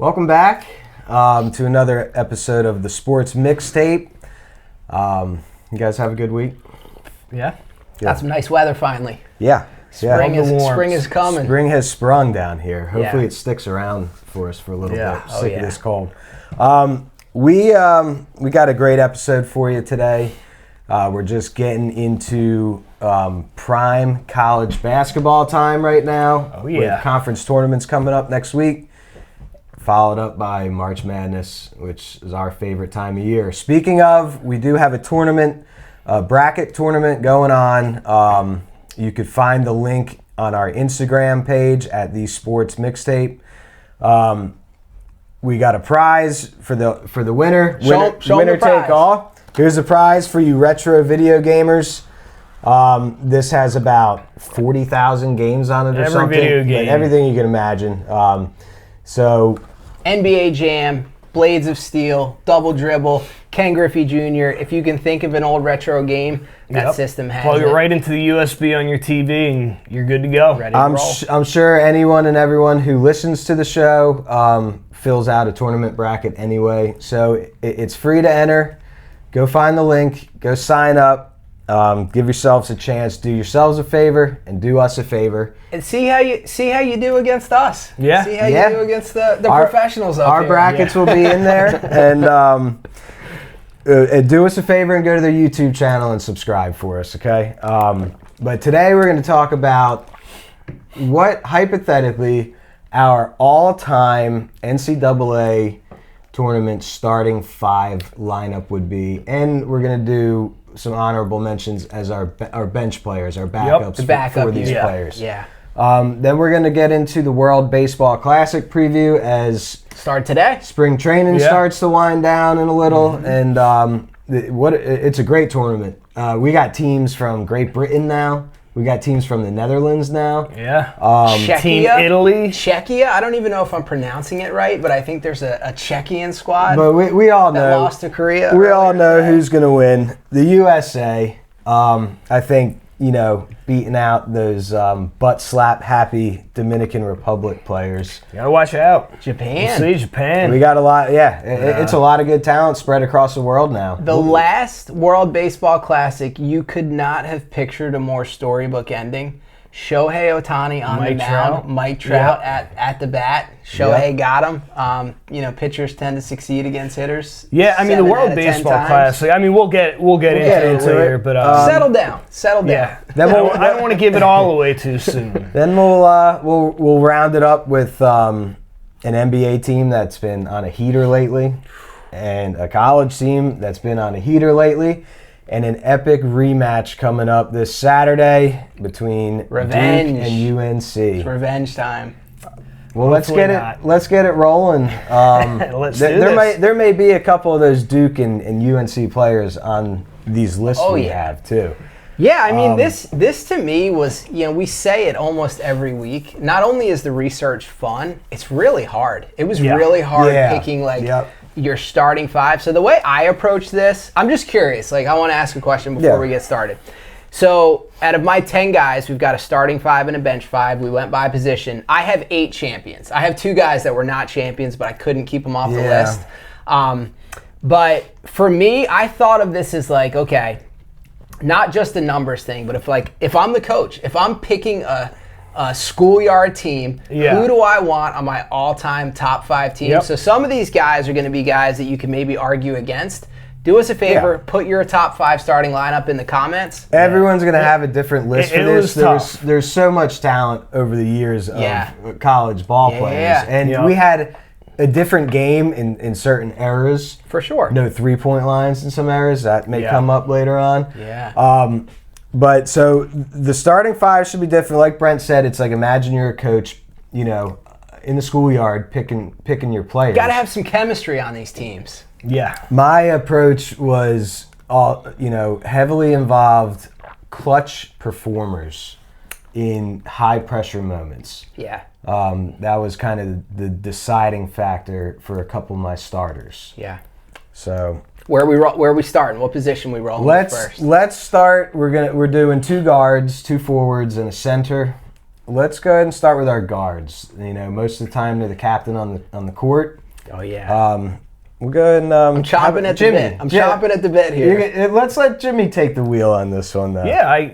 Welcome back to another episode of the Sports Mixtape. You guys have a good week? Yeah. Got some nice weather finally. Yeah. Spring is coming. Spring has sprung down here. Hopefully it sticks around for us for a little bit. Sick of this cold. We got a great episode for you today. We're just getting into prime college basketball time right now. Oh, yeah. With conference tournaments coming up next week, followed up by March Madness, which is our favorite time of year. Speaking of, we do have a tournament, a bracket tournament going on. You could find the link on our Instagram page at the Sports Mixtape. We got a prize for the winner. Winner take all. Here's a prize for you retro video gamers. This has about 40,000 games on it or something. Video game. Everything you can imagine. So NBA Jam, Blades of Steel, Double Dribble, Ken Griffey Jr. If you can think of an old retro game, that system has Plug it. it right into the USB on your TV and you're good to go. Ready to roll. I'm sure anyone and everyone who listens to the show fills out a tournament bracket anyway. So it's free to enter. Go find the link. Go sign up. Give yourselves a chance. Do yourselves a favor and do us a favor. And see how you do against us. Yeah. See how you do against the professionals up here. Our brackets will be in there. And do us a favor and go to their YouTube channel and subscribe for us, okay? But today we're going to talk about what, hypothetically, our all-time NCAA tournament starting five lineup would be. And we're going to do some honorable mentions as our bench players, our backups for these players. Yeah. Then we're going to get into the World Baseball Classic preview as Start today. spring training starts to wind down in a little. And it's a great tournament. We got teams from Great Britain now. We got teams from the Netherlands now. Yeah. Czechia, Team Italy. Czechia. I don't even know if I'm pronouncing it right, but I think there's a Czechian squad. But we all know that lost to Korea. We all know who's going to win. The USA. I think, beating out those butt slap happy Dominican Republic players. You gotta watch out. Japan. We'll see Japan. We got a lot. It's a lot of good talent spread across the world now. The last World Baseball Classic, you could not have pictured a more storybook ending. Shohei Ohtani on the mound, Mike Trout at the bat. Shohei got him. Pitchers tend to succeed against hitters. Yeah, I mean the World Baseball Classic. I mean we'll get into it later, but settle down. Yeah. Then I don't want to give it all away too soon. Then we'll round it up with an NBA team that's been on a heater lately, and a college team that's been on a heater lately. And an epic rematch coming up this Saturday between Duke and UNC. It's revenge time. Well, let's get it rolling. Let's do this. There may be a couple of those Duke and UNC players on these lists we have too. Yeah, I mean this to me was, we say it almost every week. Not only is the research fun, it's really hard. It was really hard picking your starting five. So the way I approach this, I'm just curious. I want to ask a question before we get started. So out of my 10 guys, we've got a starting five and a bench five. We went by position. I have 8 champions. I have 2 guys that were not champions, but I couldn't keep them off the list. But for me, I thought of this as okay, not just a numbers thing, but if I'm the coach, if I'm picking a schoolyard team, who do I want on my all-time top 5 teams? So some of these guys are going to be guys that you can maybe argue against. Do us a favor, put your top 5 starting lineup in the comments. Everyone's going to have a different list for this. There's so much talent over the years of college ball players. And we had a different game in certain eras. For sure. No 3-point lines in some eras. That may come up later on. Yeah. But so the starting five should be different. Like Brent said, it's imagine you're a coach, in the schoolyard picking your players. Got to have some chemistry on these teams. Yeah. My approach was heavily involved clutch performers in high pressure moments. Yeah. That was kind of the deciding factor for a couple of my starters. Yeah. So where are we starting? What position we rolling with first? Let's start. We're doing 2 guards, 2 forwards, and a center. let's go ahead and start with our guards. You know, most of the time they're the captain on the court. Oh yeah. We'll go ahead and I'm chopping at Jimmy. the bit. I'm chopping at the bit here. Let's let Jimmy take the wheel on this one, though. Yeah.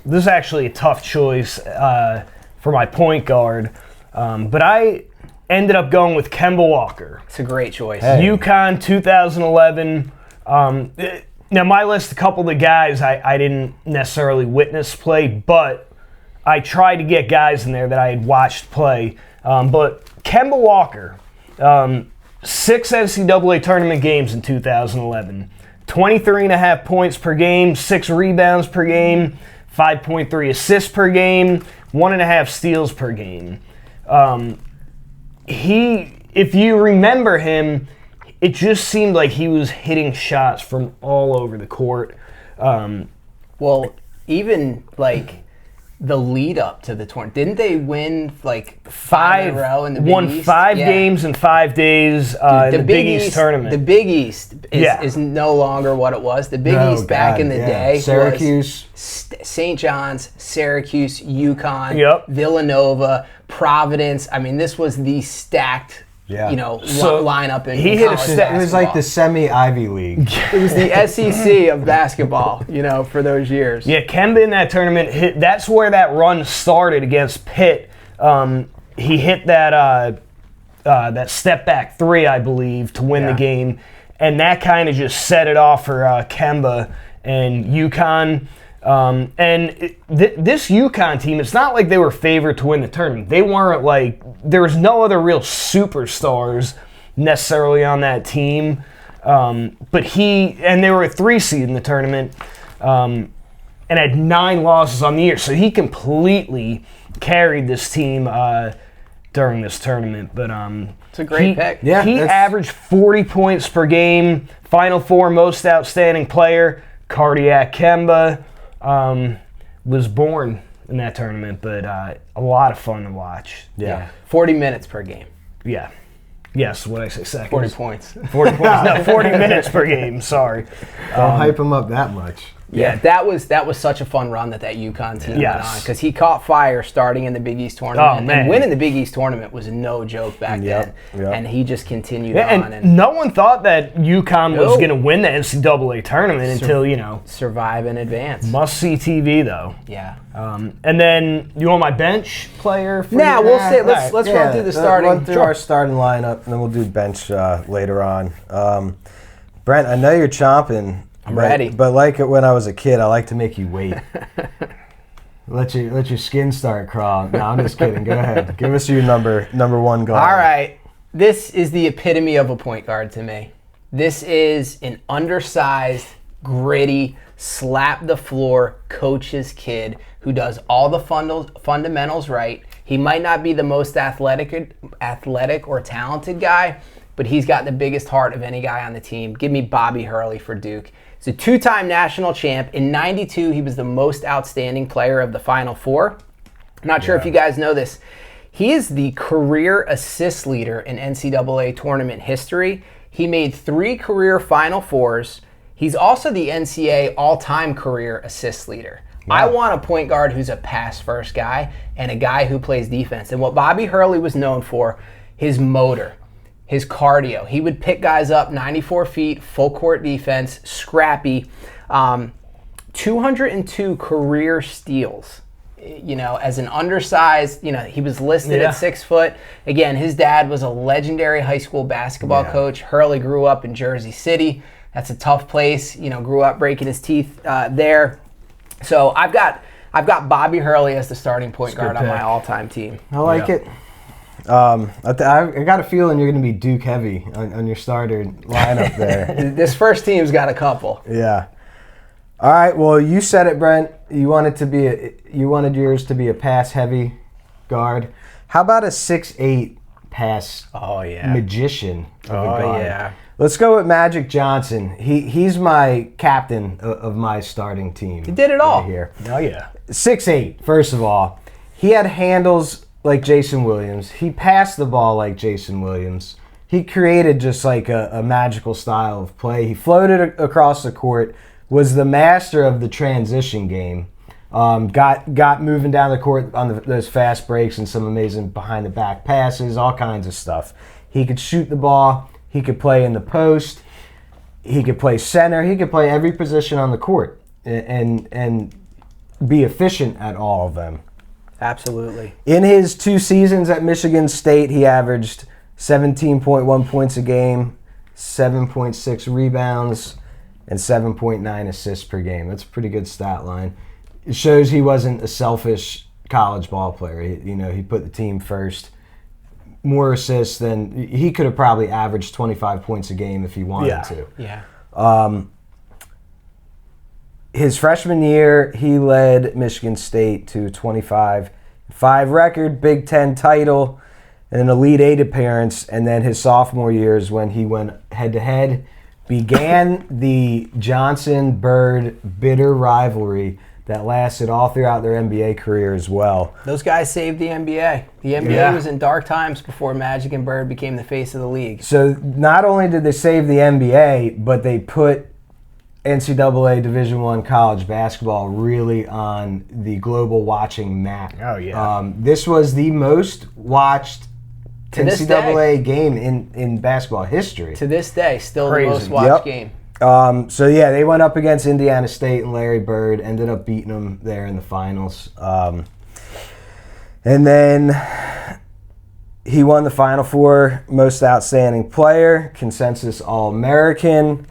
This is actually a tough choice for my point guard, but I ended up going with Kemba Walker. It's a great choice. Hey. UConn 2011. Now, my list, a couple of the guys I didn't necessarily witness play, but I tried to get guys in there that I had watched play. But Kemba Walker, 6 NCAA tournament games in 2011. 23.5 points per game, 6 rebounds per game, 5.3 assists per game, 1.5 steals per game. If you remember him, it just seemed like he was hitting shots from all over the court. Well, even like the lead up to the tournament, didn't they win like 5 in a row in the Big won East? 5 games in 5 days in the Big East tournament. The Big East is no longer what it was. The Big East back in the day Syracuse, was St. John's, Syracuse, UConn, Villanova, Providence. I mean, this was the stacked lineup in he college hit it was like the semi-Ivy League. It was the SEC of basketball, for those years. Yeah, Kemba in that tournament that's where that run started against Pitt. He hit that step back 3, I believe, to win the game, and that kind of just set it off for Kemba and UConn. This UConn team, it's not like they were favored to win the tournament. They weren't there was no other real superstars necessarily on that team. But they were a 3 seed in the tournament and had 9 losses on the year. So he completely carried this team during this tournament. But it's a great pick. Yeah, he averaged 40 points per game, Final Four most outstanding player, Cardiac Kemba. Was born in that tournament, but a lot of fun to watch. Yeah. 40 minutes per game. Yeah. Yes, what did I say? Seconds. 40 points. 40 points. No, 40 minutes per game. Sorry. Don't hype him up that much. Yeah, that was such a fun run that UConn team went on, because he caught fire starting in the Big East tournament. Oh, man. And winning the Big East tournament was no joke back then. And he just continued on. And no one thought that UConn was going to win the NCAA tournament until, survive and advance. Must-see TV, though. Yeah. And then, you want my bench player? Let's run through the starting. Run through our starting lineup, and then we'll do bench later on. Brent, I know you're chomping. I'm ready. But like when I was a kid, I like to make you wait. let your skin start crawling. No, I'm just kidding. Go ahead. Give us your number 1 guard. All right. This is the epitome of a point guard to me. This is an undersized, gritty, slap the floor coach's kid who does all the fundamentals right. He might not be the most athletic or talented guy, but he's got the biggest heart of any guy on the team. Give me Bobby Hurley for Duke. He's a 2-time national champ. In '92, he was the most outstanding player of the Final Four. I'm not sure if you guys know this. He is the career assist leader in NCAA tournament history. He made 3 career Final Fours. He's also the NCAA all-time career assist leader. Wow. I want a point guard who's a pass-first guy and a guy who plays defense. And what Bobby Hurley was known for, his motor, his cardio. He would pick guys up 94 feet, full court defense, scrappy. 202 career steals. As an undersized, he was listed at 6 foot. Again, his dad was a legendary high school basketball coach. Hurley grew up in Jersey City. That's a tough place. Grew up breaking his teeth there. So I've got Bobby Hurley as the starting point guard on my all-time team. I like it. I got a feeling you're going to be Duke heavy on your starter lineup there. This first team's got a couple. Yeah. All right. Well, you said it, Brent. You wanted yours to be a pass heavy guard. How about a 6'8" pass magician of a guard? Oh yeah. Let's go with Magic Johnson. He's my captain of my starting team. He did it all. Right here. Oh yeah. 6'8", first of all. He had handles like Jason Williams. He passed the ball like Jason Williams. He created just like a magical style of play. He floated across the court, was the master of the transition game. Got moving down the court on those fast breaks and some amazing behind the back passes, all kinds of stuff. He could shoot the ball. He could play in the post. He could play center. He could play every position on the court and be efficient at all of them. Absolutely. In his 2 seasons at Michigan State, he averaged 17.1 points a game, 7.6 rebounds, and 7.9 assists per game. That's a pretty good stat line. It shows he wasn't a selfish college ball player. He put the team first. More assists than he could have probably averaged 25 points a game if he wanted to. Yeah. His freshman year, he led Michigan State to 25-5 record, Big Ten title, and an Elite Eight appearance. And then his sophomore year is when he went head-to-head, began the Johnson-Bird bitter rivalry that lasted all throughout their NBA career as well. Those guys saved the NBA. The NBA was in dark times before Magic and Bird became the face of the league. So not only did they save the NBA, but they put NCAA Division I college basketball really on the global watching map. Oh, yeah. This was the most watched NCAA game in basketball history. To this day, still Crazy. the most watched game. They went up against Indiana State and Larry Bird, ended up beating them there in the finals. And then he won the Final Four Most Outstanding Player, consensus All-American,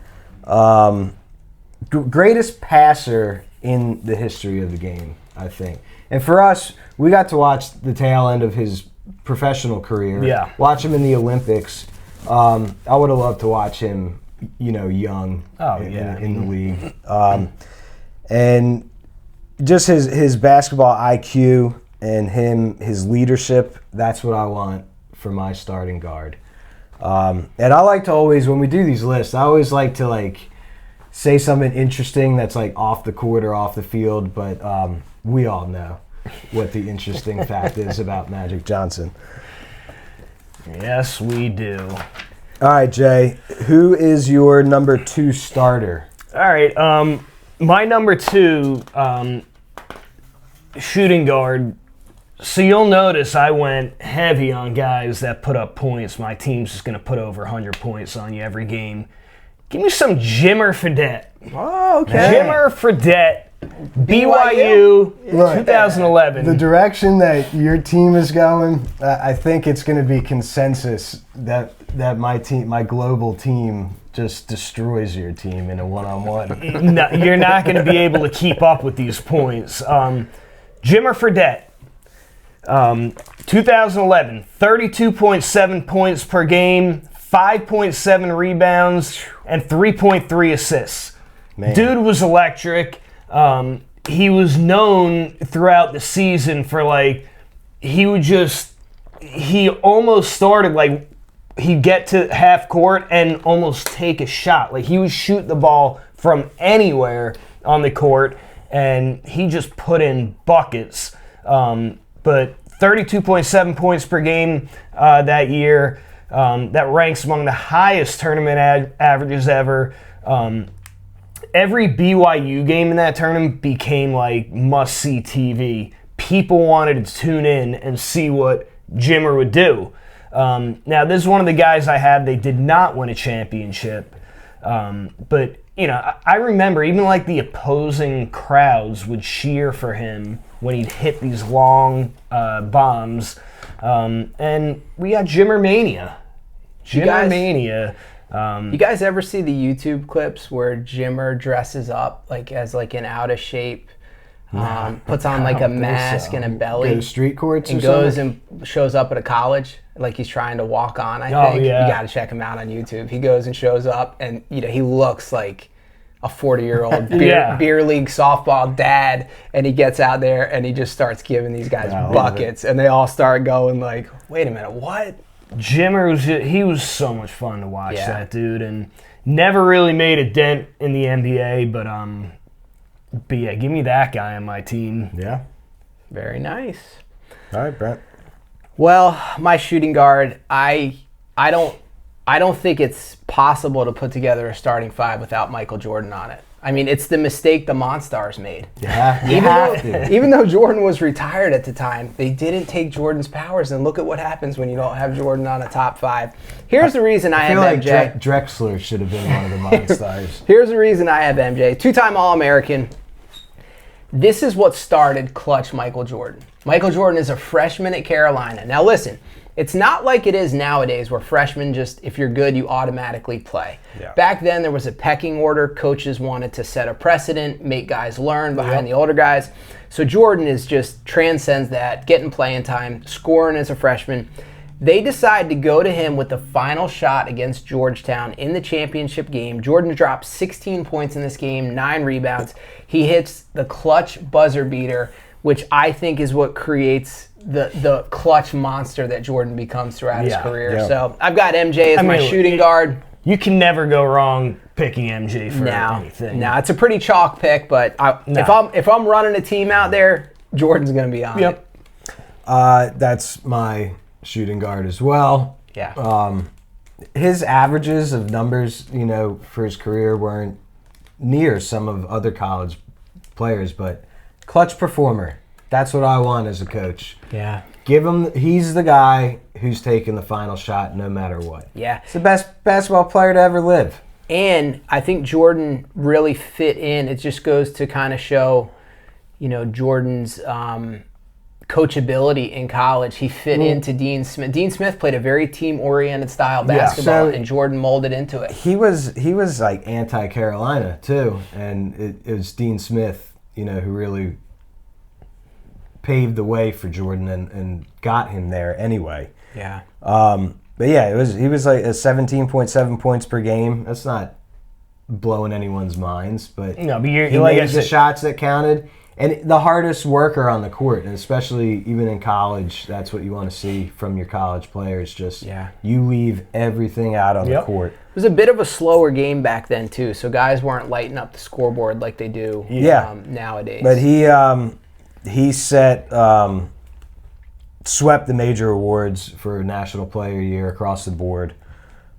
greatest passer in the history of the game, I think. And for us, we got to watch the tail end of his professional career. Yeah. Watch him in the Olympics. I would have loved to watch him, young in the league. And just his basketball IQ and his leadership, that's what I want for my starting guard. And I like to always, when we do these lists, I always like to say something interesting that's off the court or off the field, but we all know what the interesting fact is about Magic Johnson. Yes, we do. All right, Jay, who is your number 2 starter? All right, my number 2 shooting guard. So you'll notice I went heavy on guys that put up points. My team's just going to put over 100 points on you every game. Give me some Jimmer Fredette. Oh, okay. Jimmer Fredette, BYU, 2011. The direction that your team is going, I think it's going to be consensus that my global team just destroys your team in a one-on-one. No, you're not going to be able to keep up with these points. Jimmer Fredette, 2011, 32.7 points per game, 5.7 rebounds, and 3.3 assists. Man. Dude was electric. He was known throughout the season for he almost started he'd get to half court and almost take a shot. He would shoot the ball from anywhere on the court, and he just put in buckets. But 32.7 points per game that year. That ranks among the highest tournament averages ever. Every BYU game in that tournament became must-see TV. People wanted to tune in and see what Jimmer would do. Now, this is one of the guys I had. They did not win a championship. But, I remember even the opposing crowds would cheer for him when he'd hit these long bombs. And we got Jimmer Mania. Jimmer Mania. You guys ever see the YouTube clips where Jimmer dresses up as an out of shape, puts on a mask and a belly, go to street courts, and goes and shows up at a college he's trying to walk on? I think you got to check him out on YouTube. He goes and shows up, and he looks like a 40-year-old beer league softball dad, and he gets out there and he just starts giving these guys buckets, and they all start going wait a minute, what? Jimmer he was so much fun to watch, that dude, and never really made a dent in the NBA, but give me that guy on my team. Yeah. Very nice. All right, Brent. Well, my shooting guard, I don't think it's possible to put together a starting 5 without Michael Jordan on it. I mean, it's the mistake the Monstars made. Yeah, even though Jordan was retired at the time, they didn't take Jordan's powers, and look at what happens when you don't have Jordan on a top 5. Here's the reason I have MJ. Drexler should have been one of the Monstars. Here's the reason I have MJ. 2-time All-American. This is what started clutch Michael Jordan. Michael Jordan is a freshman at Carolina. Now listen, it's not like it is nowadays where freshmen just, if you're good, you automatically play. Yeah. Back then, there was a pecking order. Coaches wanted to set a precedent, make guys learn behind the older guys. So Jordan transcends that, getting playing time, scoring as a freshman. They decide to go to him with the final shot against Georgetown in the championship game. Jordan drops 16 points in this game, 9 rebounds. He hits the clutch buzzer beater, which I think is what creates the clutch monster that Jordan becomes throughout his career. Yeah. So I've got MJ as my shooting guard. You can never go wrong picking MJ for anything. No, it's a pretty chalk pick, but if I'm running a team out there, Jordan's going to be on it. That's my shooting guard as well. Yeah. His averages of numbers, for his career weren't near some of other college players, but clutch performer. That's what I want as a coach. Yeah. He's the guy who's taking the final shot no matter what. Yeah. He's the best basketball player to ever live. And I think Jordan really fit in. It just goes to kind of show, Jordan's coachability in college. He fit into Dean Smith. Dean Smith played a very team-oriented style basketball, and Jordan molded into it. He was like anti-Carolina too, and it was Dean Smith, who really paved the way for Jordan and got him there anyway. Yeah. But yeah, he was like a 17.7 points per game. That's not blowing anyone's minds, but no, but he made the shots that counted. And the hardest worker on the court, and especially even in college, that's what you want to see from your college players. Just you leave everything out on the court. It was a bit of a slower game back then too, so guys weren't lighting up the scoreboard like they do nowadays. But he swept the major awards for National Player of the Year across the board.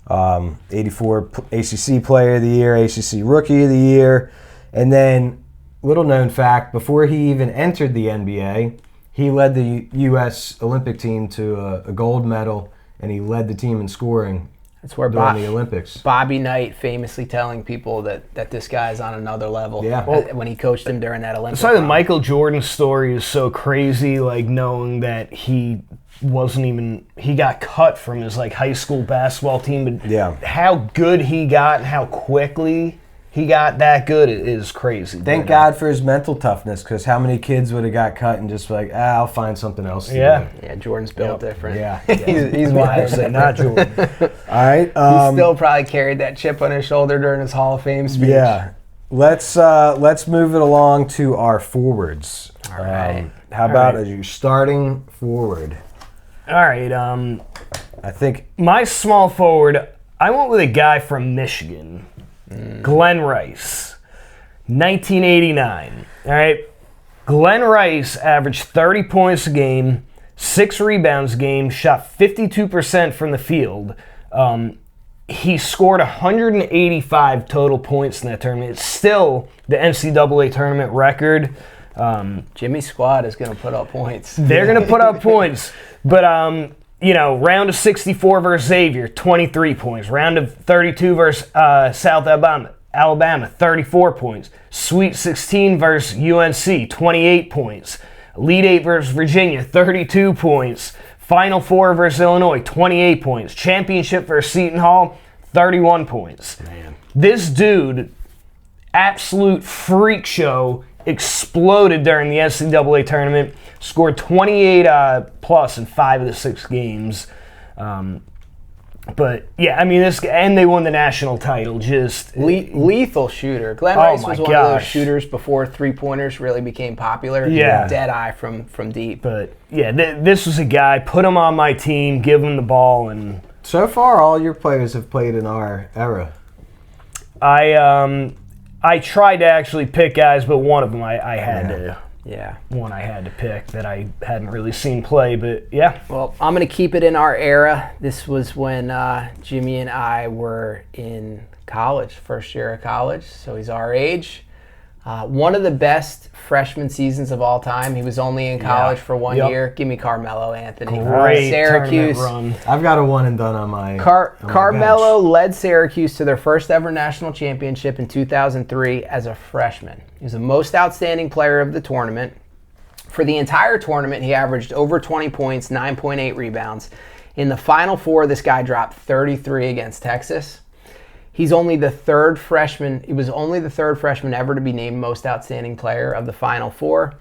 84 ACC Player of the Year, ACC Rookie of the Year, and then. Little known fact, before he even entered the NBA, he led the U.S. Olympic team to a gold medal, and he led the team in scoring during the Olympics. Bobby Knight famously telling people that this guy's on another level when he coached him during that Olympics. So the Michael Jordan story is so crazy, like knowing that he got cut from his high school basketball team, but how good he got and how quickly he got that good is crazy. Thank God for his mental toughness, because how many kids would have got cut and just like, I'll find something else to do. Yeah, Jordan's built different. Yeah. He's wise. Not Jordan. All right. He still probably carried that chip on his shoulder during his Hall of Fame speech. Yeah. Let's move it along to our forwards. All right. How about as your starting forward? All right. I think my small forward, I went with a guy from Michigan. Glenn Rice, 1989. All right. Glenn Rice averaged 30 points a game, 6 rebounds a game, shot 52% from the field. He scored 185 total points in that tournament. It's still the NCAA tournament record. Jimmy's squad is going to put up points. They're going to put up points. But, round of 64 versus Xavier, 23 points. Round of 32 versus South Alabama, 34 points. Sweet 16 versus UNC, 28 points. Elite 8 versus Virginia, 32 points. Final 4 versus Illinois, 28 points. Championship versus Seton Hall, 31 points. Man. This dude, absolute freak show, exploded during the NCAA tournament, scored 28 plus in 5 of the 6 games. But yeah, I mean, and they won the national title. Just lethal shooter. Glenn Rice was one of those shooters before 3-pointers really became popular. Yeah, dead eye from deep. But yeah, this was a guy. Put him on my team, give him the ball, and so far all your players have played in our era. I tried to actually pick guys, but one of them I had to one I had to pick that I hadn't really seen play. But yeah. Well, I'm going to keep it in our era. This was when Jimmy and I were in college, first year of college. So he's our age. One of the best freshman seasons of all time. He was only in college for 1 year. Give me Carmelo Anthony. Great Syracuse run. I've got a one and done on my Carmelo led Syracuse to their first ever national championship in 2003 as a freshman. He was the most outstanding player of the tournament. For the entire tournament, he averaged over 20 points, 9.8 rebounds. In the Final Four, this guy dropped 33 against Texas. He's only the third freshman. He was only the third freshman ever to be named most outstanding player of the Final Four.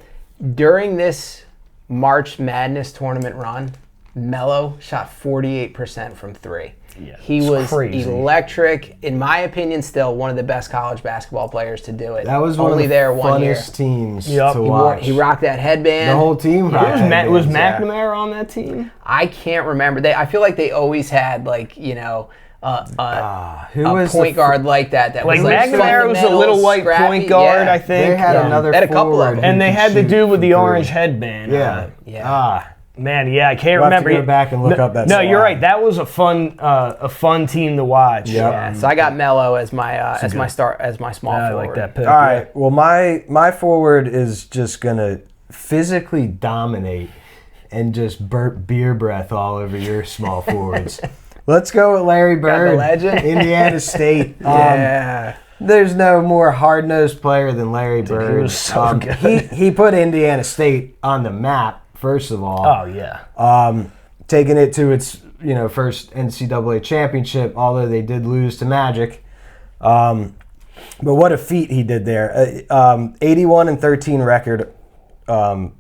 During this March Madness tournament run, Melo shot 48% from three. Yeah, he was crazy. Electric. In my opinion, still one of the best college basketball players to do it. That was only one of the there 1 year. funnest teams to watch. He rocked that headband. The whole team rocked headbands. Was McNamara on that team? I can't remember. I feel like they always had who was point guard like that. That like was McNamara was a little white scrappy. point guard, Yeah. I think. They had another They had a couple forward of them. who And they could had the shoot dude with from the three. orange headband. Man, I can't We'll remember. have to go back and look up that No, slide. you're right. That was a fun team to watch. Yep. Yeah, so I got Melo as my small I forward. like that pick. All right. Well, my forward is just gonna physically dominate and just burp beer breath all over your small forwards. Let's go with Larry Bird, the legend. Indiana State. Yeah. There's no more hard-nosed player than Larry Bird. He was so good. He put Indiana State on the map. First of all, Oh yeah. taking it to its first NCAA championship, although they did lose to Magic. But what a feat he did there! 81-13 record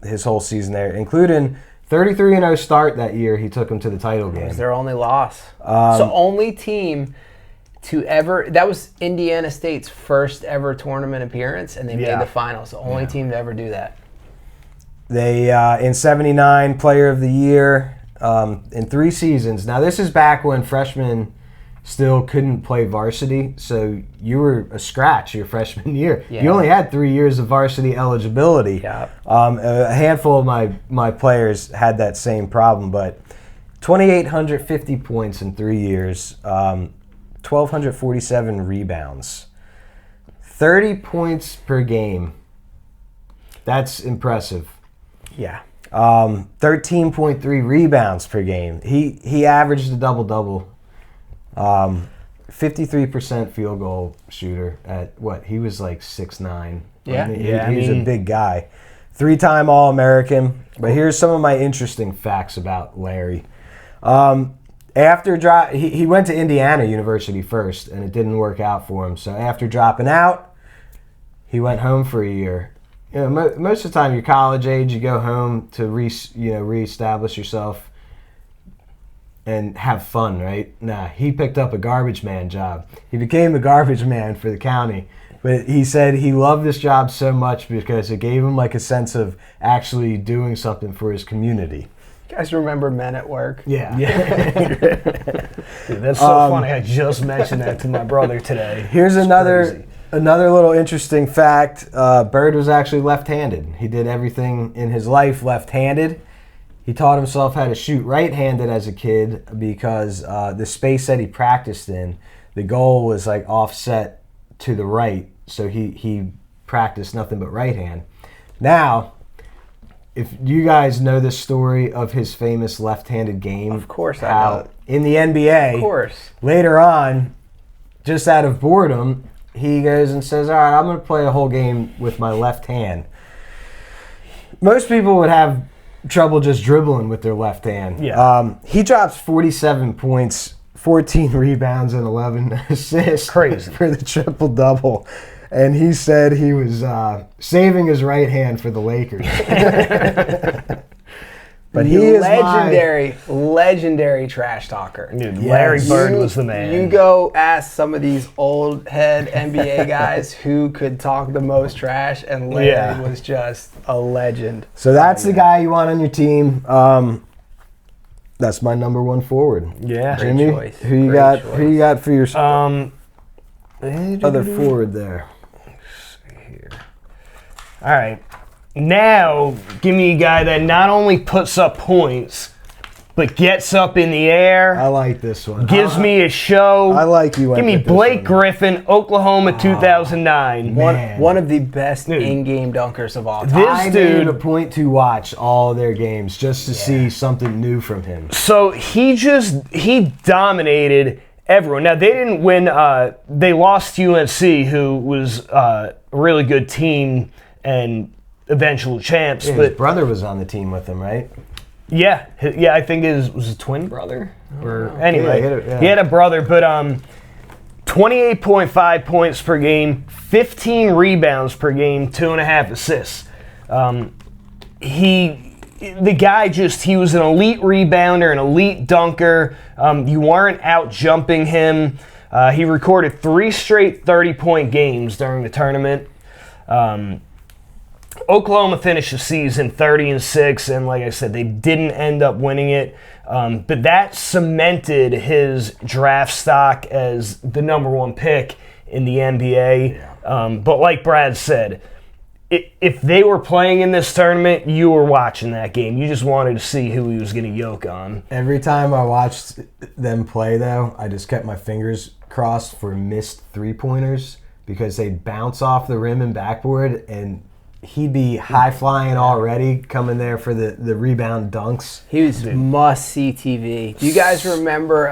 his whole season there, including 33-0 start that year. He took them to the title game. It was their only loss. So only team to ever. That was Indiana State's first ever tournament appearance, and they made the finals. The only team to ever do that. They, in 79, Player of the Year in 3 seasons. Now, this is back when freshmen still couldn't play varsity, so you were a scratch your freshman year. Yeah. You only had 3 years of varsity eligibility. Yeah. A handful of my players had that same problem, but 2,850 points in 3 years, 1,247 rebounds, 30 points per game. That's impressive. Yeah. 13.3 rebounds per game. He averaged a double-double. 53% field goal shooter at what? He was like 6'9". Yeah. He was a big guy. 3-time All-American. But here's some of my interesting facts about Larry. After he went to Indiana University first, and it didn't work out for him. So after dropping out, he went home for a year. Most of the time, you're college age. You go home to reestablish yourself and have fun, right? Nah, he picked up a garbage man job. He became the garbage man for the county. But he said he loved this job so much because it gave him like a sense of actually doing something for his community. You guys remember Men at Work? Yeah. Dude, that's so funny. I just mentioned that to my brother today. Here's another little interesting fact. Bird was actually left-handed. He did everything in his life left-handed. He taught himself how to shoot right-handed as a kid because the space that he practiced in, the goal was like offset to the right, so he practiced nothing but right hand. Now, if you guys know the story of his famous left-handed game, Of course I know it. In the NBA, Of course. later on, just out of boredom, he goes and says, all right, I'm going to play a whole game with my left hand. Most people would have trouble just dribbling with their left hand. Yeah. He drops 47 points, 14 rebounds, and 11 assists. Crazy. For the triple-double. And he said he was saving his right hand for the Lakers. But he is legendary trash talker. Dude, Larry Bird was the man. You go ask some of these old head NBA guys who could talk the most trash, and Larry was just a legend. So that's the guy you want on your team. That's my number one forward. Yeah. Jimmy, choice. who you Great got? choice. Who you got for your Other other forward there? Here. All right. Now, give me a guy that not only puts up points, but gets up in the air. I like this one. Gives me a show. I like you. Give me Blake Griffin, Oklahoma 2009. One of the best in-game dunkers of all time. I made a point to watch all their games just to see something new from him. So he dominated everyone. Now, they didn't win. They lost to UNC, who was a really good team and eventual champs. Yeah, but his brother was on the team with him, right? Yeah, I think was a twin brother. Anyway, he had a brother, but 28.5 points per game, 15 rebounds per game, 2.5 assists. The guy he was an elite rebounder, an elite dunker. You weren't out jumping him. He recorded 3 straight 30-point games during the tournament. Oklahoma finished the season 30-6, and like I said, they didn't end up winning it. But that cemented his draft stock as the number 1 pick in the NBA. Yeah. But like Brad said, if they were playing in this tournament, you were watching that game. You just wanted to see who he was going to yoke on. Every time I watched them play, though, I just kept my fingers crossed for missed three-pointers because they'd bounce off the rim and backboard, and he'd be high-flying already, coming there for the rebound dunks. He was must-see TV. Do you guys remember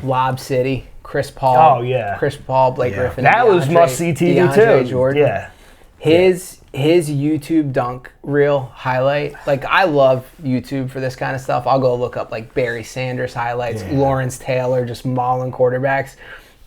Lob City? Chris Paul. Oh, yeah. Chris Paul, Blake Griffin. That was must-see TV, too. Jordan. Yeah. His YouTube dunk reel highlight, like I love YouTube for this kind of stuff. I'll go look up like Barry Sanders highlights, Lawrence Taylor just mauling quarterbacks.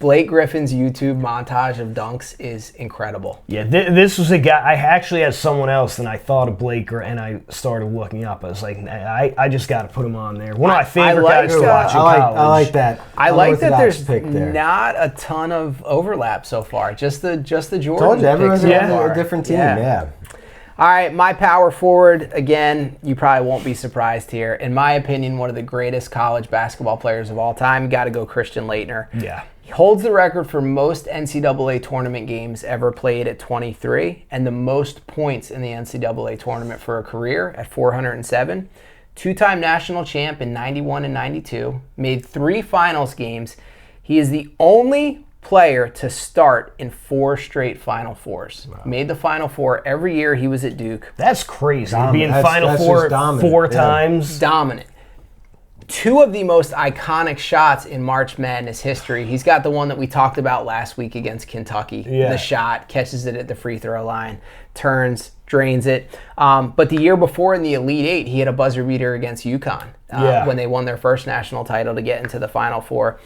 Blake Griffin's YouTube montage of dunks is incredible. Yeah, this was a guy. I actually had someone else, and I thought of Blake, and I started looking up. I was like, I just got to put him on there. One of my favorite guys to watch in college. I like that. I like that there's not a ton of overlap so far. Just the Jordan. Told you, everyone's a different team. Yeah. All right, my power forward, again, you probably won't be surprised here. In my opinion, one of the greatest college basketball players of all time. Got to go Christian Laettner. Yeah. He holds the record for most NCAA tournament games ever played at 23 and the most points in the NCAA tournament for a career at 407. Two-time national champ in 91 and 92. Made 3 finals games. He is the only player to start in 4 straight Final Fours. Wow. Made the Final Four every year he was at Duke. That's crazy. Being Final Four 4 times. Dominant. 2 of the most iconic shots in March Madness history. He's got the one that we talked about last week against Kentucky. Yeah. The shot, catches it at the free throw line, turns, drains it. But the year before in the Elite Eight, he had a buzzer beater against UConn when they won their first national title to get into the Final Four.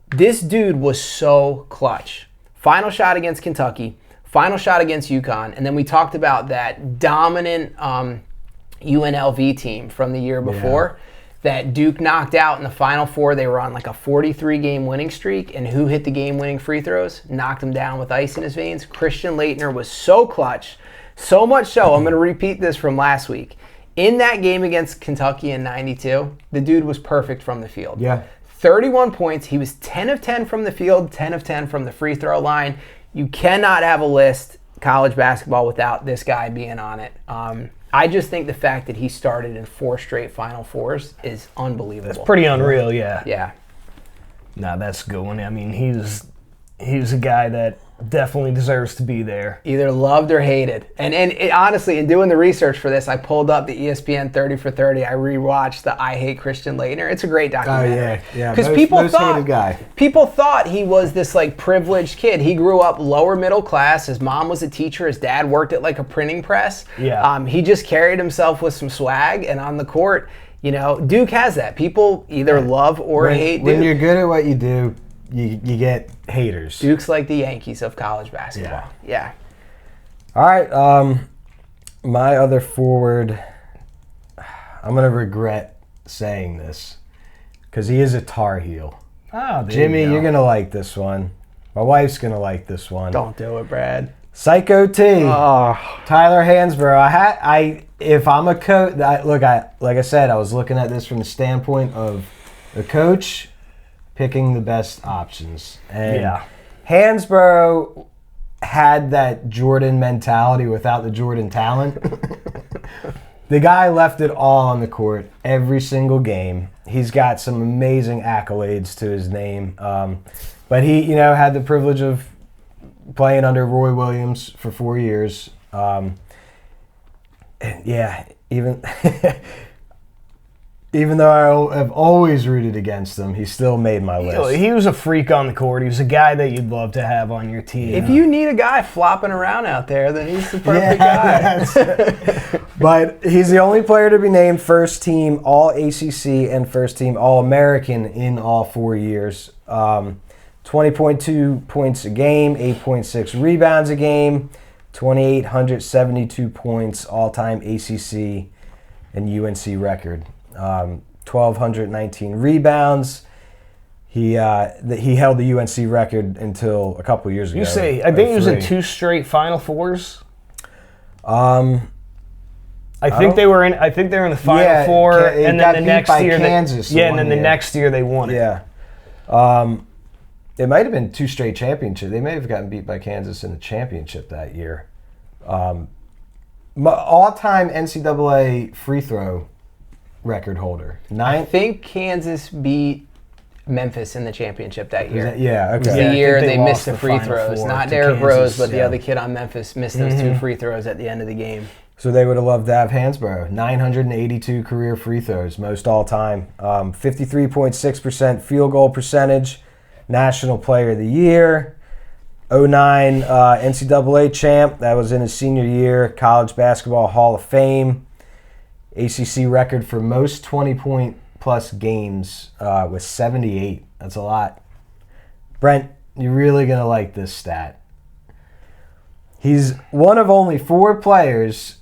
This dude was so clutch. Final shot against Kentucky, final shot against UConn, and then we talked about that dominant UNLV team from the year before that Duke knocked out in the Final Four. They were on like a 43-game winning streak, and who hit the game-winning free throws? Knocked him down with ice in his veins. Christian Laettner was so clutch, so much so, I'm going to repeat this from last week. In that game against Kentucky in 92, the dude was perfect from the field. Yeah. 31 points. He was 10 of 10 from the field, 10 of 10 from the free throw line. You cannot have a list, college basketball, without this guy being on it. I just think the fact that he started in 4 straight Final Fours is unbelievable. That's pretty unreal, yeah. Yeah. No, that's a good one. I mean, he's a guy that definitely deserves to be there. Either loved or hated. And honestly, in doing the research for this, I pulled up the ESPN 30 for 30. I rewatched the I Hate Christian Laettner. It's a great documentary. Oh, yeah. Because people thought he was this like privileged kid. He grew up lower middle class. His mom was a teacher. His dad worked at like a printing press. Yeah. He just carried himself with some swag, and on the court, Duke has that. People either love or hate Duke. When you're good at what you do, you get haters. Duke's like the Yankees of college basketball. Yeah. All right. My other forward, I'm going to regret saying this because he is a Tar Heel. Oh, Jimmy, you're going to like this one. My wife's going to like this one. Don't do it, Brad. Psycho T. Oh. Tyler Hansbrough. If I'm a coach, like I said, I was looking at this from the standpoint of the coach picking the best options. And Hansbrough had that Jordan mentality without the Jordan talent. The guy left it all on the court every single game. He's got some amazing accolades to his name. But he, had the privilege of playing under Roy Williams for 4 years. Even though I have always rooted against him, he still made my list. He was a freak on the court. He was a guy that you'd love to have on your team. If you need a guy flopping around out there, then he's the perfect guy. But he's the only player to be named first team All-ACC and first team All-American in all 4 years. 20.2 points a game, 8.6 rebounds a game, 2,872 points, all-time ACC and UNC record. 1,219 rebounds. He held the UNC record until a couple years ago. You say, I think he was in 2 straight Final Fours. I think they were in the Final Four, and then the next year, the next year they won it. Yeah. It might have been 2 straight championships. They may have gotten beat by Kansas in the championship that year. All-time NCAA free throw record holder. I think Kansas beat Memphis in the championship that year. Okay. It was the year they missed the free throws. Not Derrick Rose, but the other kid on Memphis missed those 2 free throws at the end of the game. So they would have loved to have Hansbrough. 982 career free throws, most all time. 53.6% field goal percentage. National Player of the Year. 2009 NCAA champ. That was in his senior year. College Basketball Hall of Fame. ACC record for most 20-point-plus games was 78. That's a lot. Brent, you're really going to like this stat. He's one of only 4 players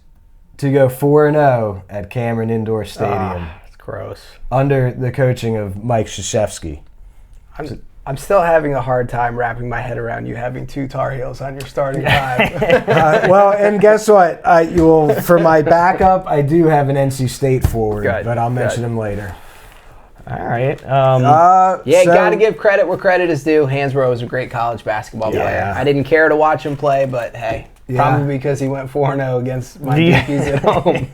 to go 4-0 at Cameron Indoor Stadium. That's gross. Under the coaching of Mike Krzyzewski. I'm still having a hard time wrapping my head around you having 2 Tar Heels on your starting 5. Well, and guess what? For my backup, I do have an NC State forward, but I'll mention him later. All right. Got to give credit where credit is due. Hansbrough was a great college basketball player. I didn't care to watch him play, but hey, probably because he went 4-0 against my Yankees at home.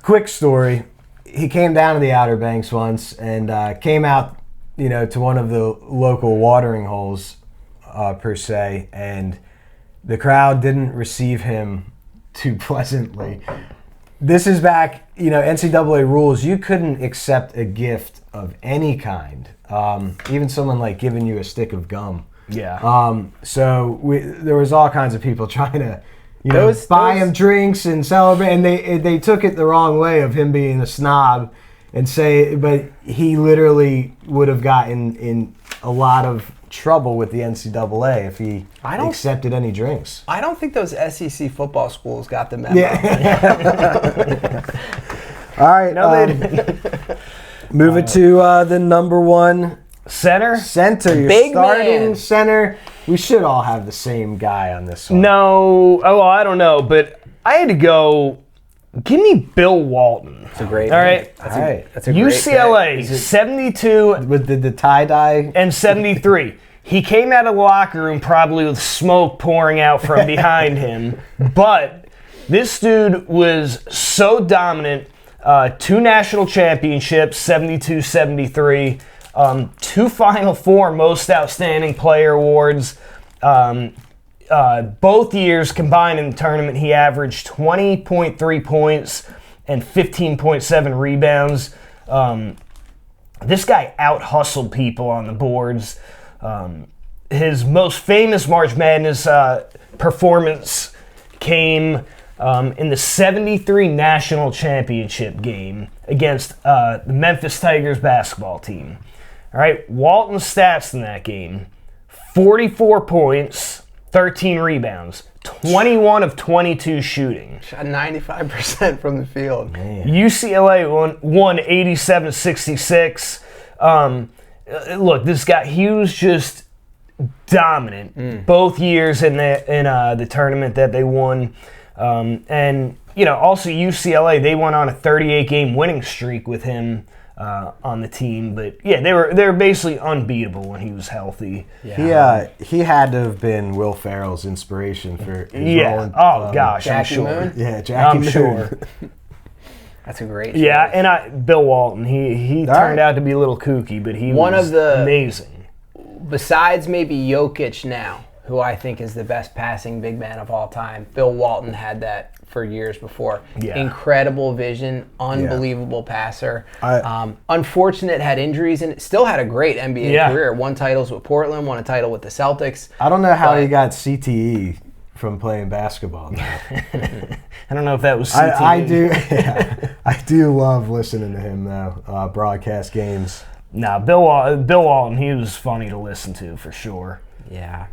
Quick story. He came down to the Outer Banks once and came out, to one of the local watering holes, per se, and the crowd didn't receive him too pleasantly. This is back, NCAA rules. You couldn't accept a gift of any kind, even someone like giving you a stick of gum. Yeah. There was all kinds of people trying to, buy him drinks and celebrate, and they took it the wrong way of him being a snob, but he literally would have gotten in a lot of trouble with the NCAA if he accepted any drinks. I don't think those SEC football schools got the memo. Yeah. All right. Move it to the number 1 center. Your Big starting man. center. We should all have the same guy on this one. No. Oh, I don't know, but I had to go. Give me Bill Walton. That's a great. All right. That's a UCLA, great 72 with the tie-dye and 73. He came out of the locker room probably with smoke pouring out from behind him, but this dude was so dominant. 2 national championships, 72, 73. 2 Final Four Most Outstanding Player awards. Both years combined in the tournament, he averaged 20.3 points and 15.7 rebounds. This guy out-hustled people on the boards. His most famous March Madness performance came in the 73 national championship game against the Memphis Tigers basketball team. All right, Walton's stats in that game: 44 points, 13 rebounds, 21 of 22 shooting. Shot 95% from the field. Man. UCLA won 87-66. Look, this guy, he was just dominant both years in the tournament that they won. And, also UCLA, they went on a 38-game winning streak with him on the team. But yeah, they were basically unbeatable when he was healthy. Yeah. He had to have been Will Ferrell's inspiration for his role in, gosh, I'm Jackie sure. Moon? Yeah, Jackie Moon. Sure. That's a great Yeah, choice. and Bill Walton, he turned out to be a little kooky, but he was amazing. Besides maybe Jokic now, who I think is the best passing big man of all time, Bill Walton had that for years before. Yeah. Incredible vision, unbelievable passer. Unfortunate, had injuries, and still had a great NBA career. Won titles with Portland, won a title with the Celtics. I don't know how he got CTE from playing basketball. I don't know if that was CTE. I do. Yeah, I do love listening to him though. Broadcast games. Nah, Bill Walton, he was funny to listen to for sure. Yeah.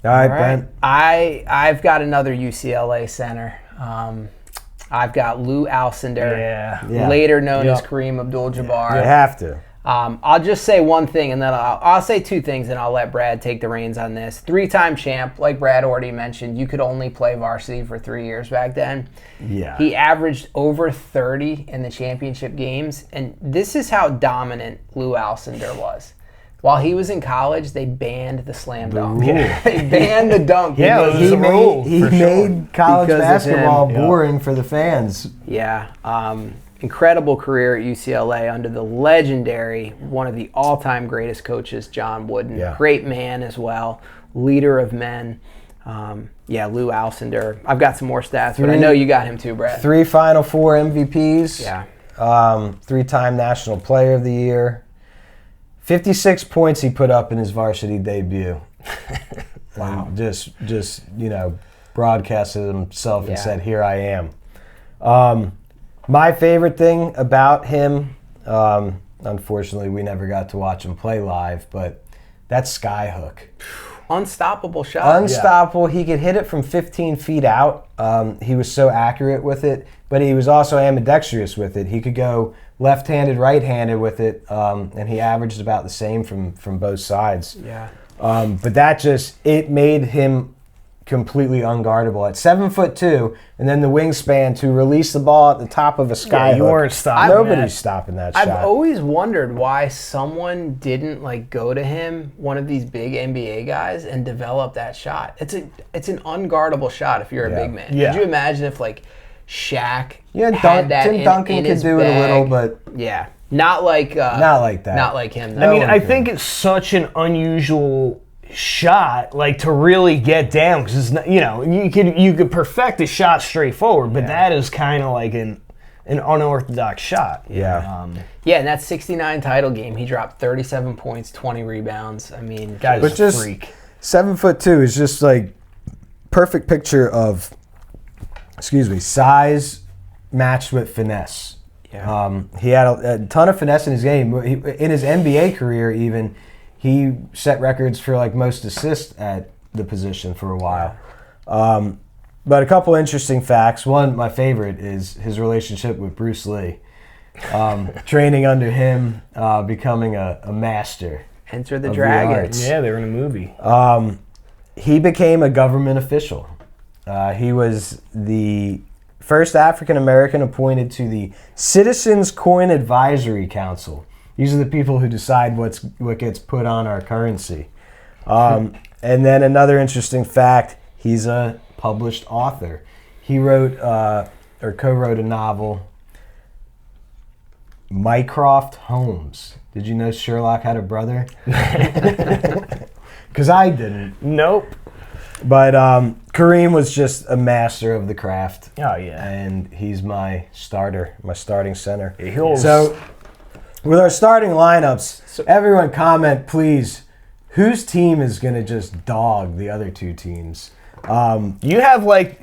All right, Ben. I've got another UCLA center. I've got Lou Alcindor, later known as Kareem Abdul-Jabbar. You have to. I'll just say one thing, and then I'll say two things, and I'll let Brad take the reins on this. 3-time champ, like Brad already mentioned, you could only play varsity for 3 years back then. Yeah. He averaged over 30 in the championship games, and this is how dominant Lou Alcindor was. While he was in college, they banned the slam dunk. They banned the dunk. Yeah, He made college basketball boring for the fans. Yeah. Incredible career at UCLA under the legendary, one of the all-time greatest coaches, John Wooden. Yeah. Great man as well, leader of men. Lou Alcindor. I've got some more stats, but I know you got him too, Brad. 3 Final Four MVPs. Yeah. 3-time National Player of the Year. 56 points he put up in his varsity debut. Wow. Just broadcasted himself and said, "Here I am." My favorite thing about him, unfortunately, we never got to watch him play live, but that sky hook. Unstoppable shot. Unstoppable. He could hit it from 15 feet out. He was so accurate with it, but he was also ambidextrous with it. He could go left-handed, right-handed with it, and he averaged about the same from both sides. Yeah. But it made him completely unguardable at 7'2", and then the wingspan to release the ball at the top of a sky hook. You weren't stopping Nobody's stopping that shot. I've always wondered why someone didn't go to him, one of these big NBA guys, and develop that shot. It's an unguardable shot if you're a big man. Yeah. Could you imagine if Shaq had that Tim Duncan could his do bag? it a little, but yeah, not like that. Not like him. I mean, I think it's such an unusual shot, to really get down, because you could perfect a shot straight forward, but that is kind of like an unorthodox shot. Yeah. In that 69 title game, he dropped 37 points, 20 rebounds. I mean, guy's a freak. 7'2" is just perfect picture of, size matched with finesse. Yeah. He had a ton of finesse in his game. In his NBA career, even, he set records for most assists at the position for a while. But a couple interesting facts. One, my favorite, is his relationship with Bruce Lee. Training under him, becoming a master. Enter the of Dragon. the arts. Yeah, they were in a movie. He became a government official. He was the first African American appointed to the Citizens Coin Advisory Council. These are the people who decide what gets put on our currency. And then another interesting fact, he's a published author. He wrote or co-wrote a novel, Mycroft Holmes. Did you know Sherlock had a brother? Because I didn't. Nope. But Kareem was just a master of the craft. Oh, yeah. And he's my starting center. Yeah, so, with our starting lineups, everyone comment, please, whose team is going to just dog the other two teams? You have the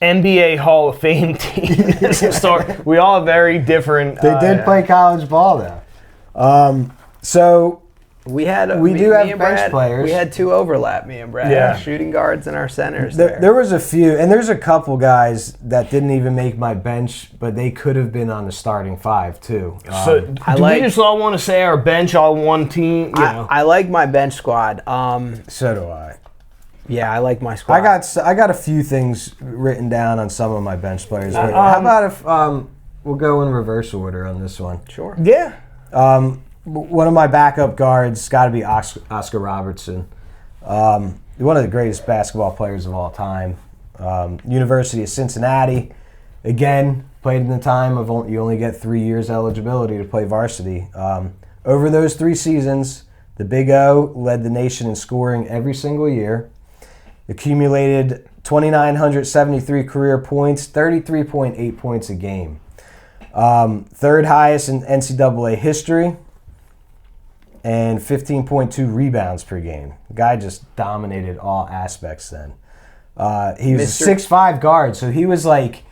NBA Hall of Fame team. We all have very different. They did play college ball, though. So we do have bench players. We had two overlap, me and Brad. Yeah. Shooting guards and our centers. There was a few, and there's a couple guys that didn't even make my bench, but they could have been on the starting five too. So do we just all want to say our bench on one team? I like my bench squad. So do I. Yeah, I like my squad. I got a few things written down on some of my bench players. How about we'll go in reverse order on this one. Sure. Yeah. One of my backup guards got to be Oscar Robertson. One of the greatest basketball players of all time. University of Cincinnati. Again, played in the time of you only get 3 years eligibility to play varsity. Over those 3 seasons, the Big O led the nation in scoring every single year. Accumulated 2,973 career points, 33.8 points a game. Third highest in NCAA history, and 15.2 rebounds per game. The guy just dominated all aspects then. He was a 6'5" guard, so he was like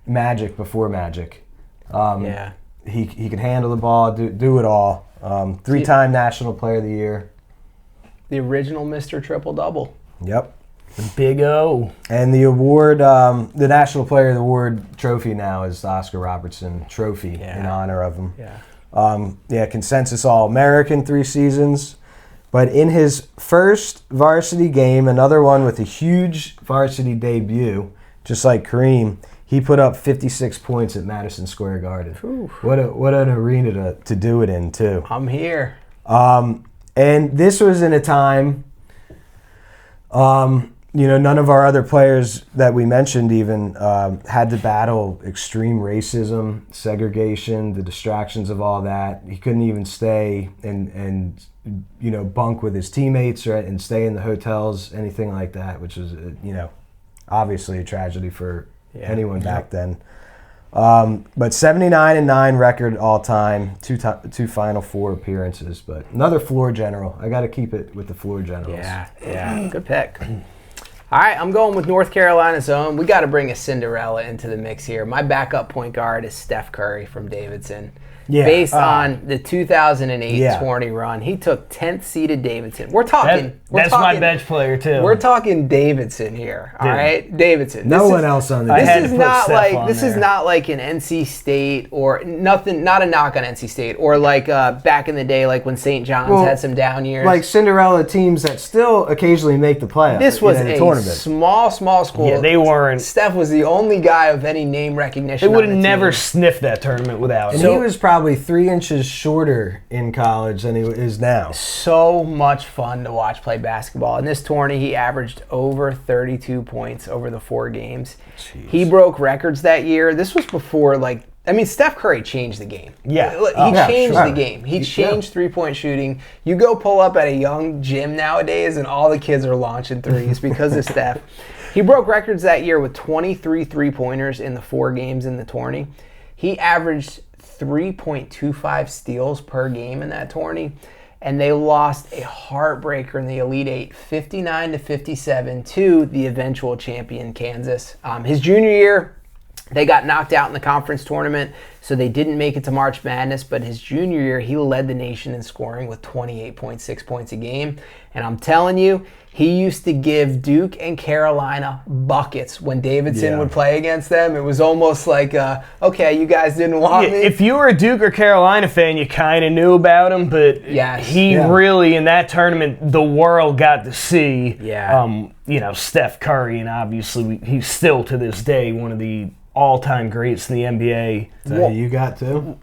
Magic before Magic. He could handle the ball, do it all. 3-time National Player of the Year. The original Mr. Triple Double. Yep. Big O. And the award, the National Player of the Award trophy now is the Oscar Robertson Trophy in honor of him. Consensus All-American 3 seasons. But in his first varsity game, another one with a huge varsity debut, just like Kareem, he put up 56 points at Madison Square Garden. Ooh. What an arena to do it in, too. I'm here. And this was in a time, none of our other players that we mentioned even had to battle extreme racism, segregation, the distractions of all that. He couldn't even stay and bunk with his teammates and stay in the hotels, anything like that, which was, obviously a tragedy for anyone back then. But 79-9 record all time, two Final Four appearances. But another floor general. I got to keep it with the floor generals. Yeah, good pick. All right, I'm going with North Carolina's own. We got to bring a Cinderella into the mix here. My backup point guard is Steph Curry from Davidson. Based on the 2008 tourney run, he took 10th seeded Davidson. That's my bench player too. We're talking Davidson here, all right? Davidson. No one else on the This is not like an NC State or nothing. Not a knock on NC State or like back in the day, like when St. John's had some down years. Like Cinderella teams that still occasionally make the playoffs. This was a tournament. Small school. Yeah, they weren't. Steph was the only guy of any name recognition. They would have never sniffed that tournament without him. And he was probably 3 inches shorter in college than he is now. So much fun to watch play basketball. In this tourney, he averaged over 32 points over the 4 games. Jeez. He broke records that year. This was before, Steph Curry changed the game. Yeah. He changed the game. He changed three-point shooting. You go pull up at a young gym nowadays, and all the kids are launching threes because of Steph. He broke records that year with 23 three-pointers in the 4 games in the tourney. He averaged 3.25 steals per game in that tourney, and they lost a heartbreaker in the Elite Eight, 59-57 to the eventual champion Kansas. His junior year, they got knocked out in the conference tournament, so they didn't make it to March Madness, but his junior year, he led the nation in scoring with 28.6 points a game, and I'm telling you, he used to give Duke and Carolina buckets when Davidson would play against them. It was almost like, okay, you guys didn't want me. If you were a Duke or Carolina fan, you kind of knew about him, but he really, in that tournament, the world got to see, Steph Curry, and obviously he's still, to this day, one of the all-time greats in the NBA. So you got too?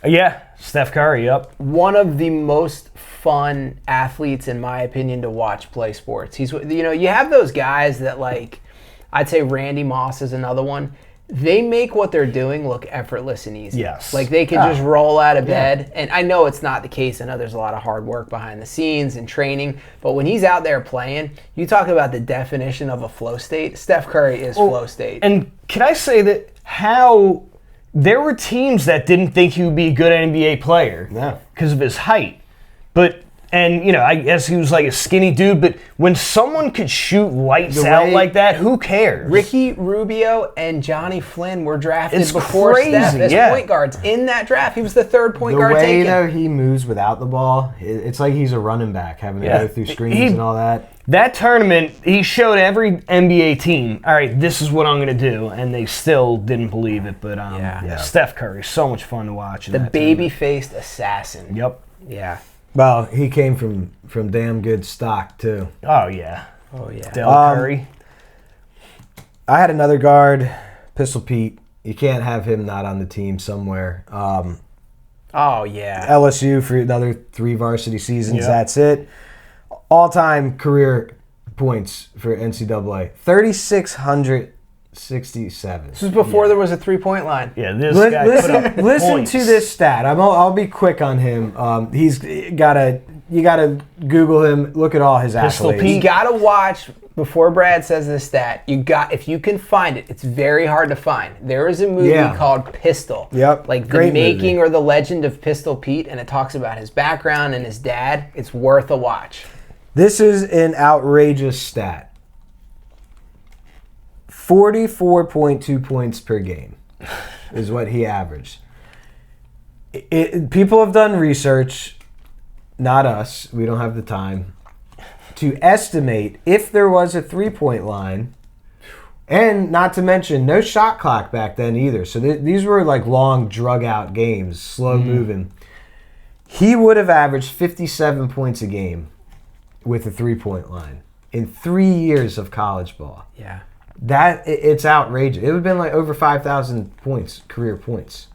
Yeah, Steph Curry, yep. One of the most fun athletes, in my opinion, to watch play sports. He's, you have those guys that, I'd say Randy Moss is another one. They make what they're doing look effortless and easy. Yes. They can just roll out of bed. And I know it's not the case. I know there's a lot of hard work behind the scenes and training. But when he's out there playing, you talk about the definition of a flow state. Steph Curry is flow state. And can I say that how there were teams that didn't think he would be a good NBA player because of his height. I guess he was like a skinny dude, but when someone could shoot lights out like that, who cares? Ricky Rubio and Johnny Flynn were drafted before Steph as point guards. In that draft, he was the 3rd point guard taken. The way he moves without the ball, it's like he's a running back, having to go through screens and all that. That tournament, he showed every NBA team, all right, this is what I'm going to do, and they still didn't believe it. But Steph Curry, so much fun to watch. The baby-faced assassin. Yep. Yeah. Well, he came from damn good stock, too. Oh, yeah. Oh, yeah. Del Curry. I had another guard, Pistol Pete. You can't have him not on the team somewhere. Oh, yeah. LSU for another 3 varsity seasons. Yep. That's it. All-time career points for NCAA. 3,667. This was before there was a three-point line. Yeah, this guy put up Listen points. to this stat. I'll be quick on him. You gotta Google him. Look at all his Pistol accolades. Pete. You gotta watch before Brad says this stat. If you can find it, it's very hard to find. There is a movie called Pistol. Yep, Like great the making movie. or the legend of Pistol Pete, and it talks about his background and his dad. It's worth a watch. This is an outrageous stat. 44.2 points per game is what he averaged. People have done research, not us, we don't have the time, to estimate if there was a three-point line, and not to mention no shot clock back then either. So these were like long drug-out games, slow-moving. He would have averaged 57 points a game with a three-point line in 3 years of college ball. Yeah. It's outrageous. It would have been like over 5,000 points, career points.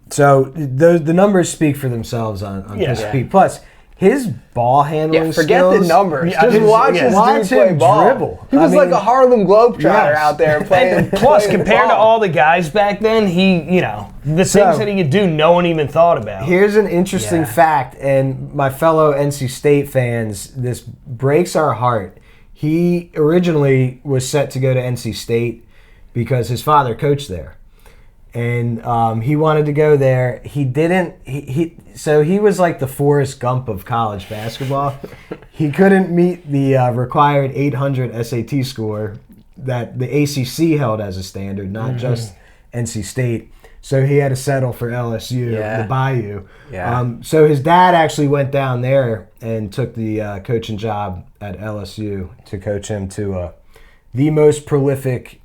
So the numbers speak for themselves on Pistol Pete. Plus, his ball handling forget skills. the numbers. Yeah, Just watch his watch dude play him ball. dribble. He was I like mean, a Harlem Globetrotter yes. out there playing. Plus, playing compared to ball. all the guys back then, the things that he could do, no one even thought about. Here's an interesting fact, and my fellow NC State fans, this breaks our heart. He originally was set to go to NC State because his father coached there. And he wanted to go there. He didn't. So he was like the Forrest Gump of college basketball. He couldn't meet the required 800 SAT score that the ACC held as a standard, not just NC State. So he had to settle for LSU, the Bayou. Yeah. So his dad actually went down there and took the coaching job at LSU to coach him to the most prolific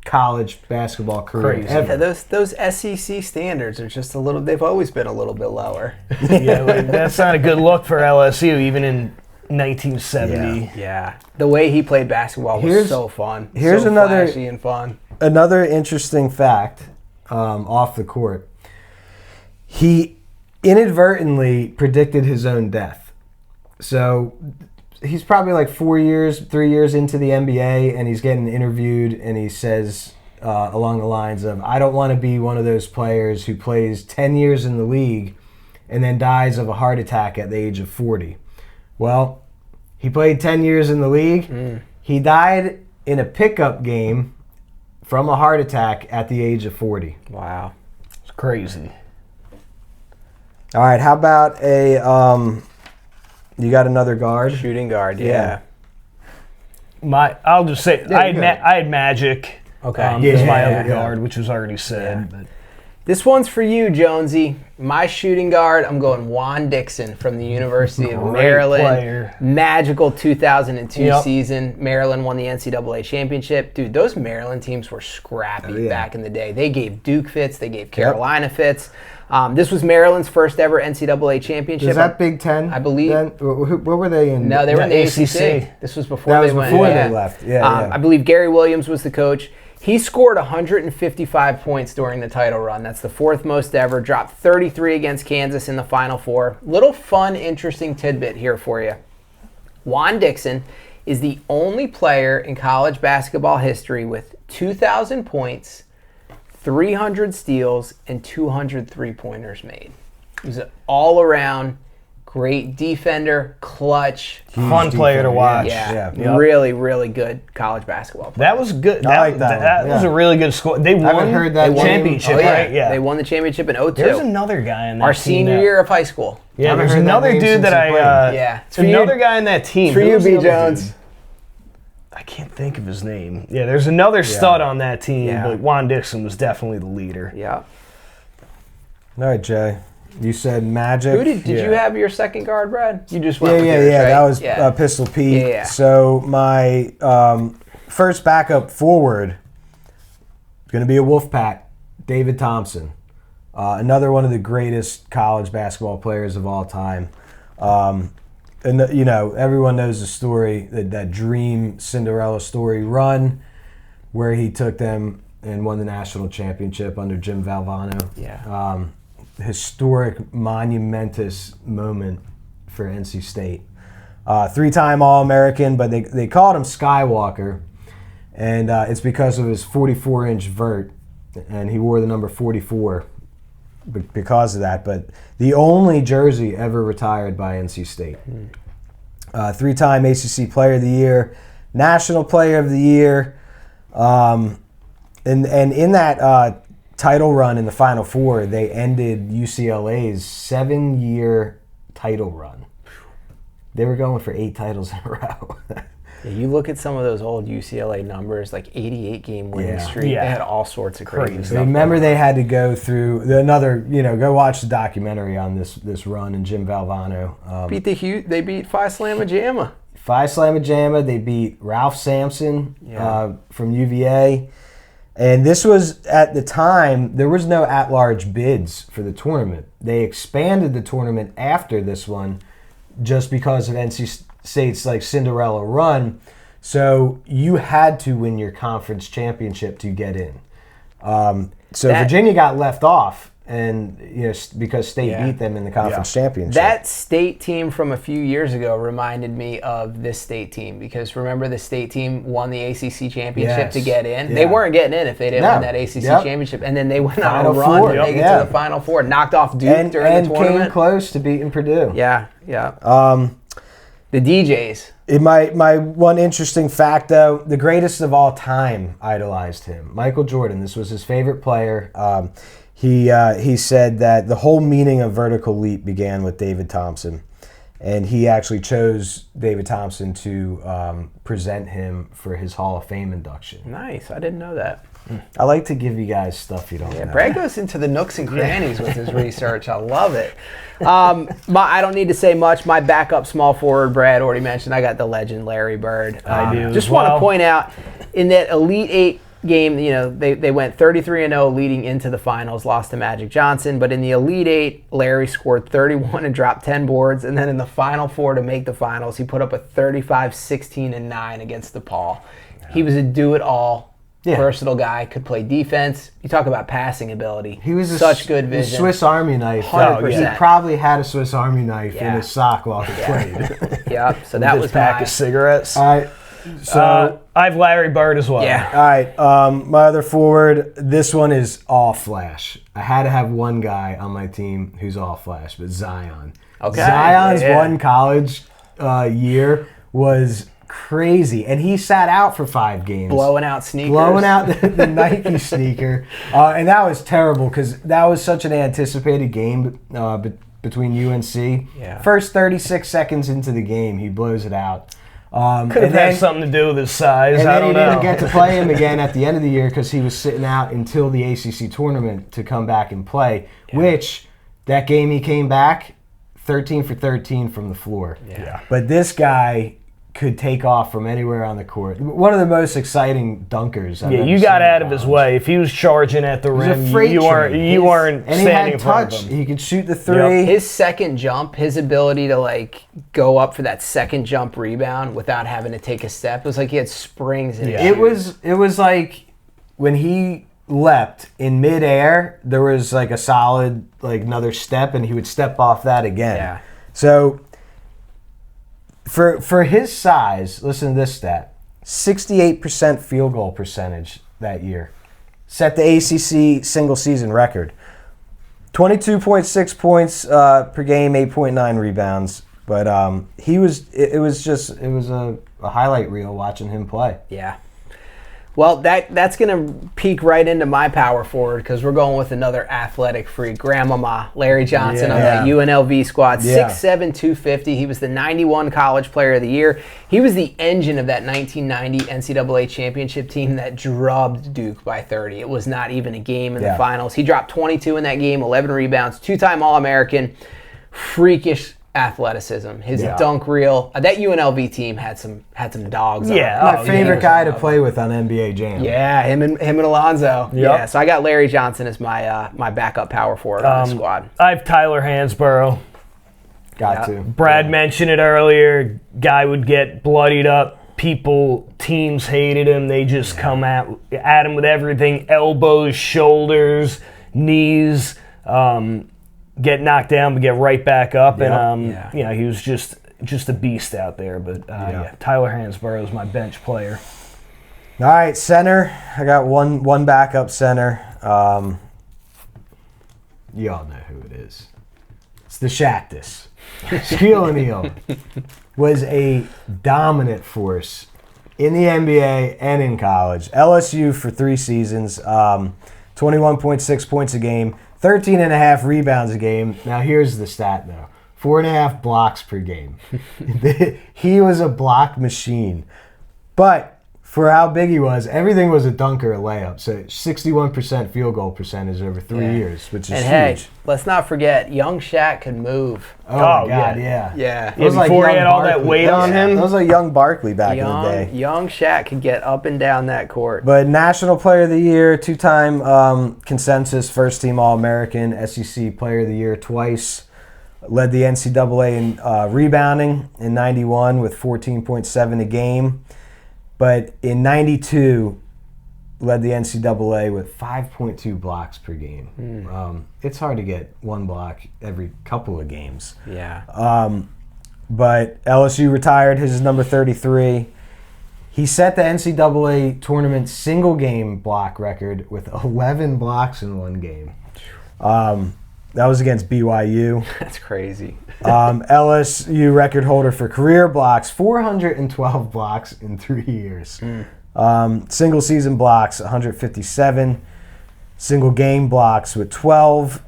college basketball career ever. Yeah, those SEC standards are just they've always been a little bit lower. That's not a good look for LSU, even in 1970. Yeah. The way he played basketball was so fun. Here's so another flashy and fun. Another interesting fact off the court. He inadvertently predicted his own death. So he's probably like 3 years into the NBA, and he's getting interviewed, and he says along the lines of, I don't want to be one of those players who plays 10 years in the league and then dies of a heart attack at the age of 40. Well, he played 10 years in the league. He died in a pickup game from a heart attack at the age of 40. Wow. It's crazy. All right, how about you got another guard? Shooting guard, yeah. I'll just say I had Magic. Okay. As my other guard, which was already said. But. This one's for you, Jonesy. My shooting guard, I'm going Juan Dixon from the University of Maryland. Player. Magical 2002 season. Maryland won the NCAA championship. Dude, those Maryland teams were scrappy back in the day. They gave Duke fits. They gave Carolina fits. This was Maryland's first ever NCAA championship. Is that Big Ten? I believe. Then? What were they in? No, they were in the ACC. ACC. This was before they went. They left. Yeah. I believe Gary Williams was the coach. He scored 155 points during the title run. That's the fourth most ever. Dropped 33 against Kansas in the Final Four. Little fun, interesting tidbit here for you. Juan Dixon is the only player in college basketball history with 2,000 points, 300 steals, and 200 three-pointers made. He was an all-around great defender, clutch. Fun player to watch. Really, really good college basketball player. That was good. I like that. That was a really good score. They won heard that the championship, right? Yeah. They won the championship in 2002. There's another guy in that Our team senior year of high school. Yeah, Haven't there's heard that another name dude since that he played. It's another guy in that team. It's for Who you, was the B. other Jones. dude? I can't think of his name. Yeah, there's another stud on that team, but Juan Dixon was definitely the leader. Yeah. All right, Jay. You said Magic. Who did you have your second guard, Brad? You just went with yours, right? That was Pistol Pete. Yeah. So my first backup forward is going to be a Wolfpack, David Thompson. Another one of the greatest college basketball players of all time. And everyone knows the story, that dream Cinderella story run. where he took them and won the national championship under Jim Valvano. Yeah. Historic, monumentous moment for NC State. 3-time All-American, but they called him Skywalker, and it's because of his 44-inch vert, and he wore the number 44 because of that. But the only jersey ever retired by NC State. 3-time ACC Player of the Year, National Player of the Year, and in that title run in the Final Four, they ended UCLA's 7-year title run. They were going for 8 titles in a row. Yeah, you look at some of those old UCLA numbers, like 88-game winning streak. Yeah. They had all sorts of crazy stuff. Remember, they had to go through another. Go watch the documentary on this run and Jim Valvano. They beat Phi Slamma Jamma. Phi Slamma Jamma. They beat Ralph Sampson from UVA. And this was, at the time, there was no at-large bids for the tournament. They expanded the tournament after this one just because of NC State's Cinderella run. So you had to win your conference championship to get in. Virginia got left off, and because State beat them in the conference championship. That State team from a few years ago reminded me of this State team, because remember the State team won the ACC championship to get in. Yeah. They weren't getting in if they didn't win that ACC championship, and then they went on a run to make it to the Final Four, knocked off Duke during the tournament, came close to beating Purdue. Yeah. The DJs. My one interesting fact, though, the greatest of all time idolized him. Michael Jordan. This was his favorite player. He said that the whole meaning of vertical leap began with David Thompson, and he actually chose David Thompson to present him for his Hall of Fame induction. Nice. I didn't know that. I like to give you guys stuff you don't know. Brad goes into the nooks and crannies with his research. I love it. I don't need to say much. My backup small forward, Brad already mentioned, I got the legend Larry Bird. I do. Just want to point out, in that Elite Eight game, they went 33-0 leading into the finals, lost to Magic Johnson. But in the Elite Eight, Larry scored 31 and dropped 10 boards. And then in the Final Four to make the finals, he put up a 35, 16, and 9 against DePaul. He was a do-it-all. Versatile guy, could play defense. You talk about passing ability. He was such good vision. A Swiss Army knife. 100%. He probably had a Swiss Army knife in his sock while he played. Yeah, so that was pack of cigarettes. All right. So I have Larry Bird as well. Yeah. All right. My other forward, this one is all flash. I had to have one guy on my team who's all flash, but Zion. Okay. Zion's one college year was crazy, and he sat out for 5 games, blowing out sneakers, the Nike sneaker, and that was terrible because that was such an anticipated game between UNC. Yeah. First 36 seconds into the game, he blows it out. Could have had something to do with his size. And I then don't know. Didn't get to play him again at the end of the year because he was sitting out until the ACC tournament to come back and play. Which that game he came back 13 for 13 from the floor. Yeah. But this guy could take off from anywhere on the court. One of the most exciting dunkers I've ever you seen got out of his way. If he was charging at the rim, you weren't standing in front of him. He could shoot the three. His second jump, his ability to go up for that second jump rebound without having to take a step, it was like he had springs in it. It was like when he leapt in midair, there was like a solid another step, and he would step off that again. Yeah. So For his size, listen to this stat: 68% field goal percentage that year, set the ACC single season record. 22.6 points per game, 8.9 rebounds. But it was a highlight reel watching him play. Yeah. Well, that's going to peek right into my power forward because we're going with another athletic freak, Grandmama, Larry Johnson on that UNLV squad. 6'7", 250. He was the 91 College Player of the Year. He was the engine of that 1990 NCAA championship team that drubbed Duke by 30. It was not even a game in the finals. He dropped 22 in that game, 11 rebounds, 2-time All-American, freakish athleticism. His dunk reel. That UNLV team had some dogs. My favorite guy to play with on NBA Jam. Yeah, him and Alonzo. Yep. Yeah, so I got Larry Johnson as my backup power forward on the squad. I have Tyler Hansborough. Got to. Brad mentioned it earlier. Guy would get bloodied up teams hated him. They just come at him with everything: elbows, shoulders, knees. Get knocked down, but get right back up, and he was just a beast out there. But Tyler Hansborough is my bench player. All right, center. I got one backup center. You all know who it is. It's the Shactus. Shaquille O'Neal was a dominant force in the NBA and in college. LSU for 3 seasons, 21.6 points a game, 13.5 rebounds a game. Now here's the stat though. 4.5 blocks per game. He was a block machine. But for how big he was, everything was a dunk or a layup. So 61% field goal percentage over 3 years, which is huge. Hey, let's not forget, young Shaq could move. Oh my God, yeah. Yeah. It was before like he had all that weight on him. That was like young Barkley back in the day. Young Shaq could get up and down that court. But National Player of the Year, 2-time consensus first-team All-American, SEC Player of the Year twice. Led the NCAA in rebounding in 91 with 14.7 a game. But in 92, led the NCAA with 5.2 blocks per game. It's hard to get 1 block every couple of games. Yeah. But LSU retired his number 33. He set the NCAA tournament single game block record with 11 blocks in 1 game. That was against BYU. That's crazy. LSU record holder for career blocks, 412 blocks in 3 years. Single season blocks, 157. Single game blocks with 12.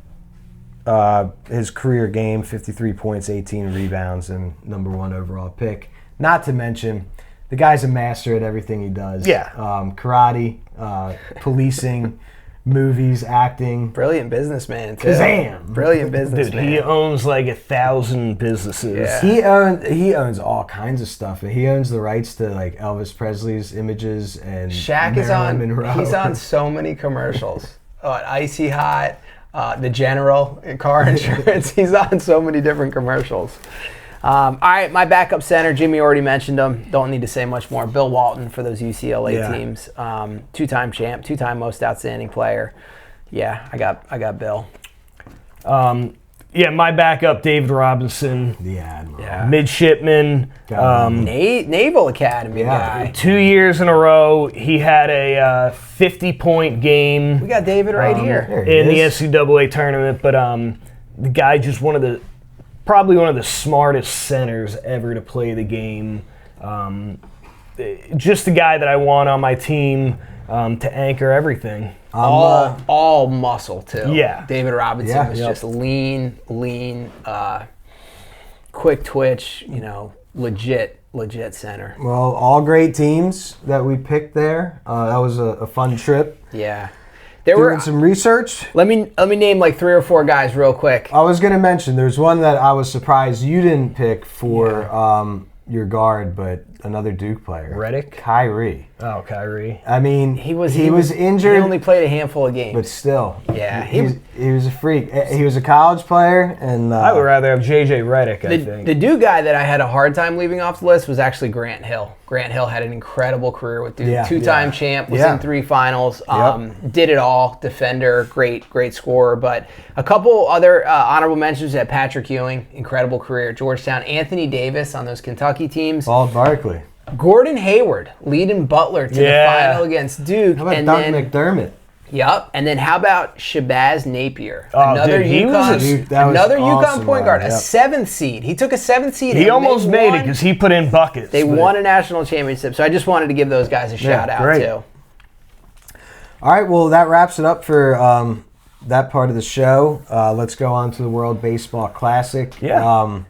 His career game, 53 points, 18 rebounds, and number 1 overall pick. Not to mention, the guy's a master at everything he does. Yeah. Karate, policing, movies, acting. Brilliant businessman, too. Kazam! Brilliant businessman. Dude, he owns like 1,000 businesses. Yeah. He owns all kinds of stuff. He owns the rights to like Elvis Presley's images and Shaq Marilyn is on. Monroe. He's on so many commercials. Icy Hot, the General, car insurance. He's on so many different commercials. All right, my backup center, Jimmy already mentioned him. Don't need to say much more. Bill Walton for those UCLA teams. 2-time champ, 2-time most outstanding player. Yeah, I got Bill. My backup, David Robinson. The Admiral. Yeah. Midshipman. Naval Academy guy. 2 years in a row, he had a 50-point game. We got David right here. In the NCAA tournament, but the guy just probably one of the smartest centers ever to play the game. Just the guy that I want on my team to anchor everything. All muscle, too. Yeah. David Robinson was just lean, quick twitch, legit center. Well, all great teams that we picked there. That was a fun trip. Yeah. Doing some research. Let me name like 3 or 4 guys real quick. I was going to mention there's one that I was surprised you didn't pick for your guard, but another Duke player. Redick? Kyrie. Oh, Kyrie. I mean, he was injured. He only played a handful of games. But still. Yeah. He was a freak. He was a college player. And I would rather have J.J. Redick, I think. The Duke guy that I had a hard time leaving off the list was actually Grant Hill. Grant Hill had an incredible career with Duke. 2-time champ, was in 3 finals, did it all. Defender, great scorer. But a couple other honorable mentions at Patrick Ewing, incredible career at Georgetown. Anthony Davis on those Kentucky teams. Paul Barkley. Gordon Hayward leading Butler to the final against Duke. How about Doug McDermott? Yep. And then how about Shabazz Napier? Another UConn point guard, a 7th seed. He took a 7th seed. He almost made it because he put in buckets. They won a national championship. So I just wanted to give those guys a shout out too. All right. Well, that wraps it up for that part of the show. Let's go on to the World Baseball Classic. Yeah.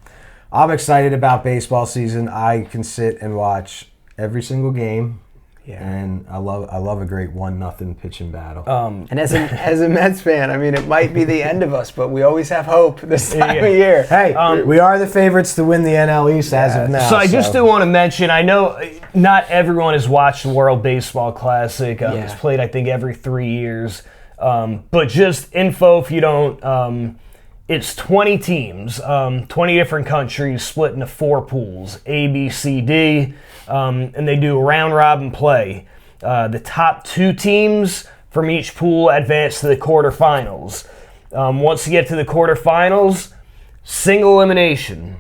I'm excited about baseball season. I can sit and watch every single game. Yeah. And I love a great 1-0 pitching battle. And as a Mets fan, I mean, it might be the end of us, but we always have hope this time of year. Hey, we are the favorites to win the NL East as of now. So I just do want to mention, I know not everyone has watched the World Baseball Classic. It's played, I think, every 3 years. But just info if you don't it's 20 teams, 20 different countries split into 4 pools, A, B, C, D, and they do a round-robin play. The top 2 teams from each pool advance to the quarterfinals. Once you get to the quarterfinals, single elimination,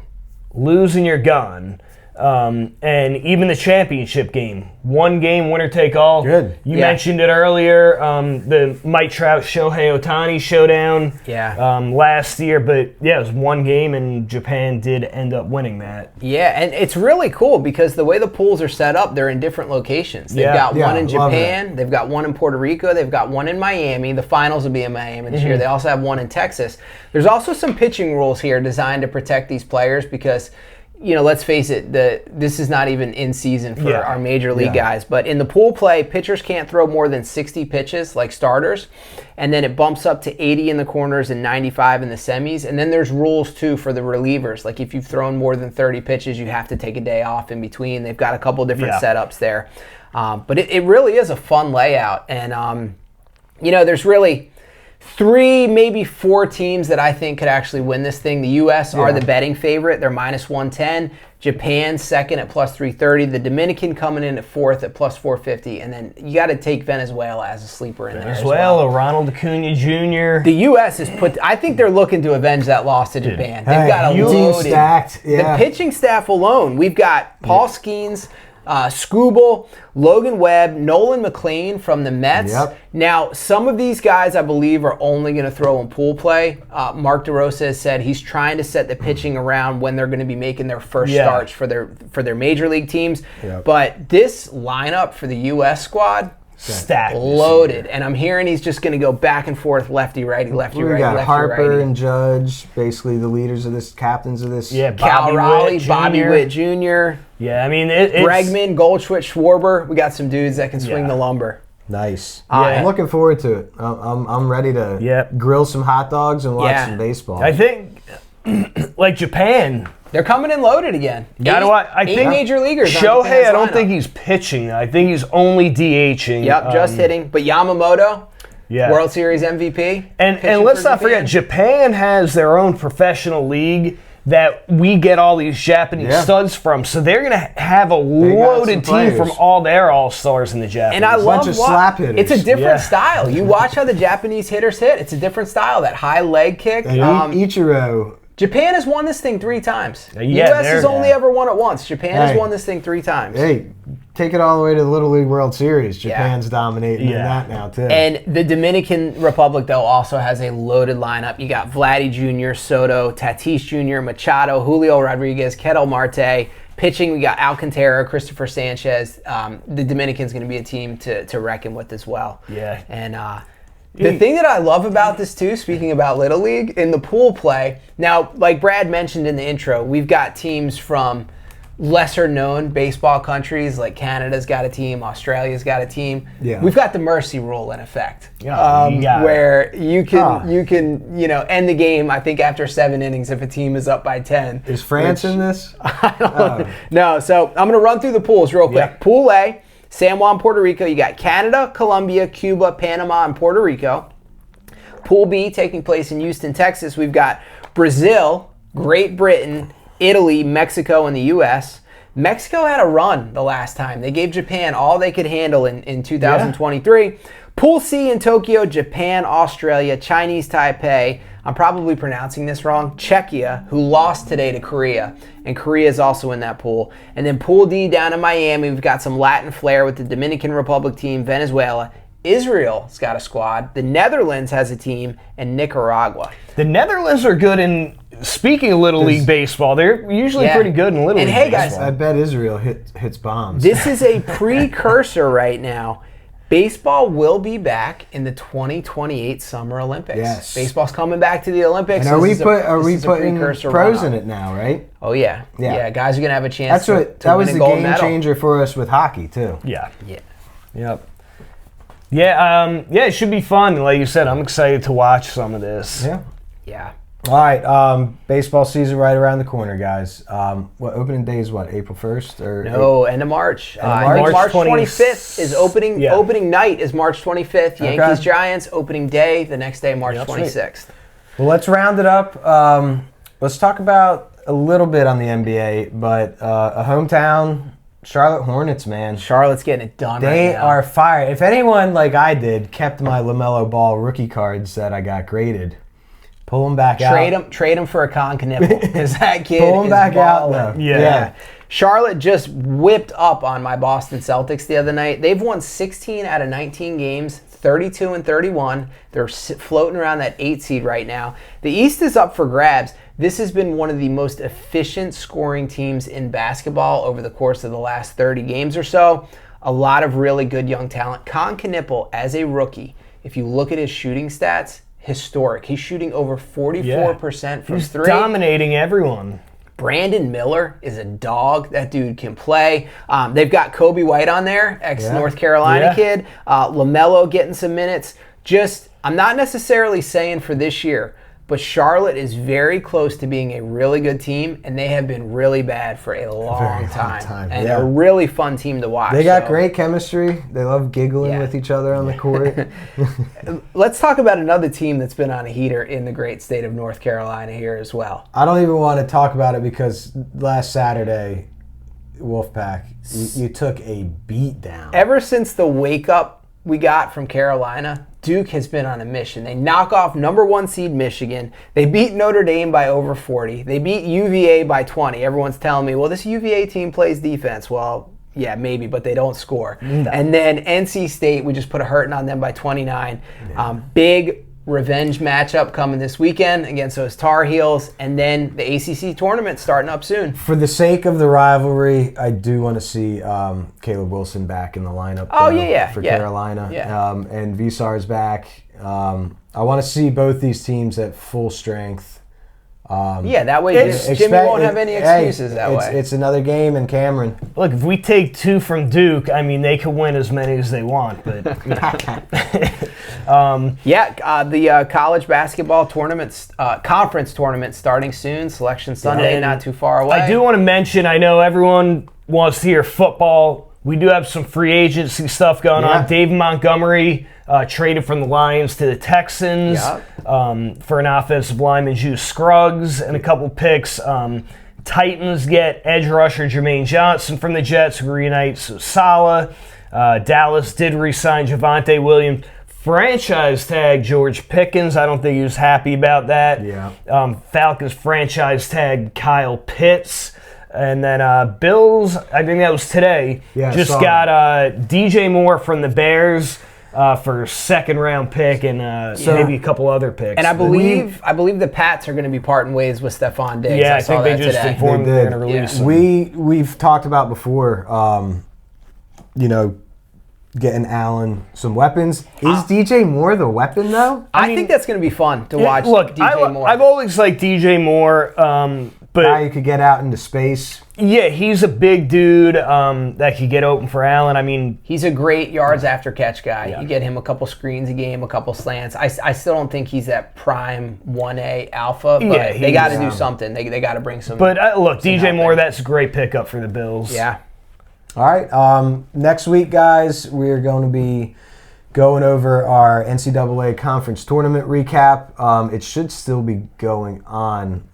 losing you're gone. And even the championship game, 1 game, winner take all. Good. You mentioned it earlier, the Mike Trout Shohei Ohtani showdown last year, but yeah, it was 1 game and Japan did end up winning that. Yeah, and it's really cool because the way the pools are set up, they're in different locations. They've got one in Japan, they've got one in Puerto Rico, they've got one in Miami. The finals will be in Miami this year. They also have one in Texas. There's also some pitching rules here designed to protect these players because, you know, let's face it, this is not even in season for our major league guys. But in the pool play, pitchers can't throw more than 60 pitches like starters. And then it bumps up to 80 in the corners and 95 in the semis. And then there's rules, too, for the relievers. Like if you've thrown more than 30 pitches, you have to take a day off in between. They've got a couple different setups there. But it really is a fun layout. And, you know, there's really 3, maybe 4 teams that I think could actually win this thing. The U.S. are the betting favorite. They're minus 110. Japan second at plus 330. The Dominican coming in at 4th at plus 450. And then you got to take Venezuela as a sleeper in there as well. Ronald Acuna Jr. The U.S. is I think they're looking to avenge that loss to Japan. They've got a loaded stacked. The pitching staff alone. We've got Paul Skeens, Skubal, Logan Webb, Nolan McLean from the Mets. Now, some of these guys, I believe, are only going to throw in pool play. Mark DeRosa has said he's trying to set the pitching around when they're going to be making their first starts for their major league teams. But this lineup for the U.S. squad, stacked, loaded, and I'm hearing he's just going to go back and forth, lefty, righty, lefty, righty, got lefty, Harper righty. And Judge, basically the leaders of this, captains of this. Yeah, Cal Raleigh, Bobby Witt Jr. Yeah, I mean, it's Bregman, Goldschmidt, Schwarber. We got some dudes that can swing the lumber. Nice. I'm looking forward to it. I'm ready to grill some hot dogs and watch some baseball. I think, like Japan, they're coming in loaded again. I think 8 major leaguers. Shohei, I don't think he's pitching. I think he's only DHing. Yep, just hitting. But Yamamoto, World Series MVP. And let's not forget, Japan has their own professional league that we get all these Japanese studs from. So they're going to have a loaded team from all their all-stars in the Japanese. And I love bunch of slap hitters. It's a different style. You watch how the Japanese hitters hit. It's a different style, that high leg kick. Ichiro. Japan has won this thing 3 times. The Yeah, U.S. has only ever won it once. Japan has won this thing 3 times. Hey, take it all the way to the Little League World Series. Japan's dominating in that now, too. And the Dominican Republic, though, also has a loaded lineup. You got Vladdy Jr., Soto, Tatis Jr., Machado, Julio Rodriguez, Ketel Marte. Pitching, we got Alcantara, Christopher Sanchez. The Dominican's going to be a team to reckon with as well. Yeah. And the thing that I love about this, too, speaking about Little League, in the pool play, now, like Brad mentioned in the intro, we've got teams from lesser-known baseball countries, like Canada's got a team, Australia's got a team. Yeah. We've got the mercy rule in effect, Yeah, where you can end the game, I think, after 7 innings if a team is up by 10. Is France in this? I don't know. So I'm going to run through the pools real quick. Yeah. Pool A, San Juan, Puerto Rico. You got Canada, Colombia, Cuba, Panama, and Puerto Rico. Pool B, taking place in Houston, Texas. We've got Brazil, Great Britain, Italy, Mexico, and the U.S. Mexico had a run the last time. They gave Japan all they could handle in 2023. Pool C in Tokyo, Japan, Australia, Chinese Taipei. I'm probably pronouncing this wrong. Czechia, who lost today to Korea. And Korea is also in that pool. And then Pool D down in Miami, we've got some Latin flair with the Dominican Republic team, Venezuela. Israel's got a squad. The Netherlands has a team, and Nicaragua. The Netherlands are good in, speaking of Little League baseball, they're usually pretty good in Little League hey, baseball. guys, I bet Israel hits bombs. This is a precursor right now. Baseball will be back in the 2028 Summer Olympics. Yes. Baseball's coming back to the Olympics. And are we putting pros in it now, right? Oh, yeah. Yeah, guys are going to have a chance that was win the a gold game medal. changer for us with hockey, too. Yeah. Yep. Yeah, it should be fun. Like you said, I'm excited to watch some of this. Yeah. All right, baseball season right around the corner, guys. Opening day is what, April 1st? No, end of March. March? I think March 25th is opening. Opening night is March 25th. Yankees, Giants, opening day, the next day, March 26th. Well, let's round it up. Let's talk about a little bit on the NBA, but a hometown, Charlotte Hornets, man. Charlotte's getting it done right now. They are fired. If anyone, like I did, kept my LaMelo Ball rookie cards that I got graded, pull them back out. Trade him for a Con Knipple, because that kid pull them is back balling. out, though. Yeah. Charlotte just whipped up on my Boston Celtics the other night. They've won 16 out of 19 games, 32 and 31. They're floating around that 8 seed right now. The East is up for grabs. This has been one of the most efficient scoring teams in basketball over the course of the last 30 games or so. A lot of really good young talent. Con Knipple, as a rookie, if you look at his shooting stats, historic. He's shooting over 44% from three. He's dominating everyone. Brandon Miller is a dog. That dude can play. They've got Kobe White on there, ex-North Carolina kid. LaMelo getting some minutes. I'm not necessarily saying for this year, but Charlotte is very close to being a really good team, and they have been really bad for a long time. And they're a really fun team to watch. They got great chemistry. They love giggling with each other on the court. Let's talk about another team that's been on a heater in the great state of North Carolina here as well. I don't even want to talk about it because last Saturday, Wolfpack, you took a beat down. Ever since the wake-up we got from Carolina, Duke has been on a mission. They knock off number 1 seed Michigan. They beat Notre Dame by over 40. They beat UVA by 20. Everyone's telling me, well, this UVA team plays defense. Well, yeah, maybe, but they don't score. No. And then NC State, we just put a hurting on them by 29. Yeah. Big revenge matchup coming this weekend against those Tar Heels, and then the ACC tournament starting up soon. For the sake of the rivalry, I do want to see Caleb Wilson back in the lineup. For Carolina. Yeah. And Visar's back. I want to see both these teams at full strength. That way Jimmy won't have any excuses that way. It's another game in Cameron. Look, if we take 2 from Duke, I mean, they can win as many as they want. But the college basketball tournaments, conference tournament starting soon. Selection Sunday, not too far away. I do want to mention, I know everyone wants to hear football. We do have some free agency stuff going on. David Montgomery traded from the Lions to the Texans for an offensive lineman, Juice Scruggs, and a couple picks. Titans get edge rusher Jermaine Johnson from the Jets, who reunites Sala. Dallas did re-sign Javonte Williams. Franchise tag George Pickens. I don't think he was happy about that. Falcons franchise tag Kyle Pitts. And then Bills, I think that was today, just got DJ Moore from the Bears for second-round pick and maybe a couple other picks. And I believe the Pats are going to be parting ways with Stephon Diggs. Yeah, I think they just informed they're going to release him. We've talked about before, getting Allen some weapons. Is DJ Moore the weapon, though? I think that's going to be fun to watch. Look, DJ Moore. I've always liked DJ Moore. But now you could get out into space. Yeah, he's a big dude that could get open for Allen. I mean, he's a great yards after catch guy. Yeah. You get him a couple screens a game, a couple slants. I still don't think he's that prime 1A alpha, but they got to do something. They got to bring some. But look, DJ Moore, that's a great pickup for the Bills. Yeah. All right. Next week, guys, we're going to be going over our NCAA conference tournament recap. It should still be going on.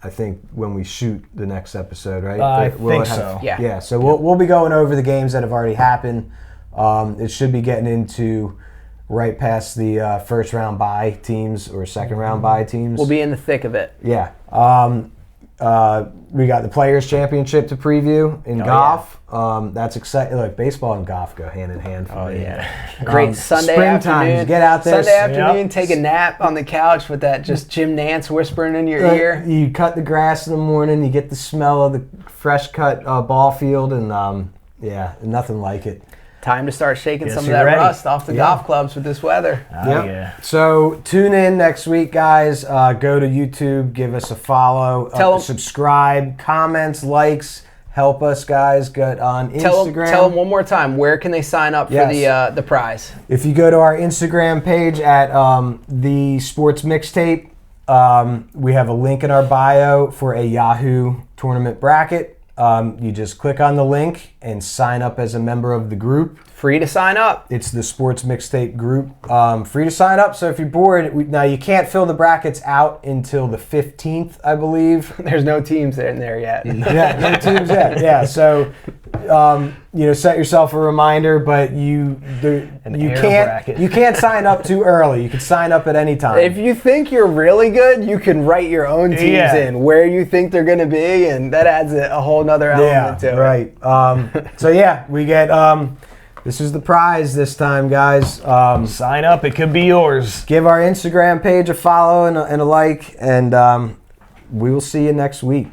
I think when we shoot the next episode, right? I think so. Yeah. So we'll be going over the games that have already happened. It should be getting into right past the first round bye teams or second round bye teams. We'll be in the thick of it. Yeah. We got the Players Championship to preview in golf. Yeah. That's exciting. Look, baseball and golf go hand in hand for me. Great Sunday springtime, afternoon. Get out there. Sunday afternoon, take a nap on the couch with that just Jim Nance whispering in your ear. You cut the grass in the morning. You get the smell of the fresh cut ball field, and nothing like it. Time to start shaking some of that rust off the golf clubs with this weather. So tune in next week, guys. Go to YouTube, give us a follow, subscribe, comments, likes. Help us, guys. Get on Instagram. Tell them one more time. Where can they sign up for the prize? If you go to our Instagram page at the Sports Mixtape, we have a link in our bio for a Yahoo tournament bracket. You just click on the link and sign up as a member of the group. Free to sign up. It's the Sports Mixtape group. Free to sign up. So if you're bored, now you can't fill the brackets out until the 15th, I believe. There's no teams in there yet. Yeah, no teams yet. Yeah, so set yourself a reminder, but you can't sign up too early. You can sign up at any time. If you think you're really good, you can write your own teams in where you think they're going to be, and that adds a whole nother element to it. Right. So yeah, we get. This is the prize this time, guys. Sign up. It could be yours. Give our Instagram page a follow and a like, and we will see you next week.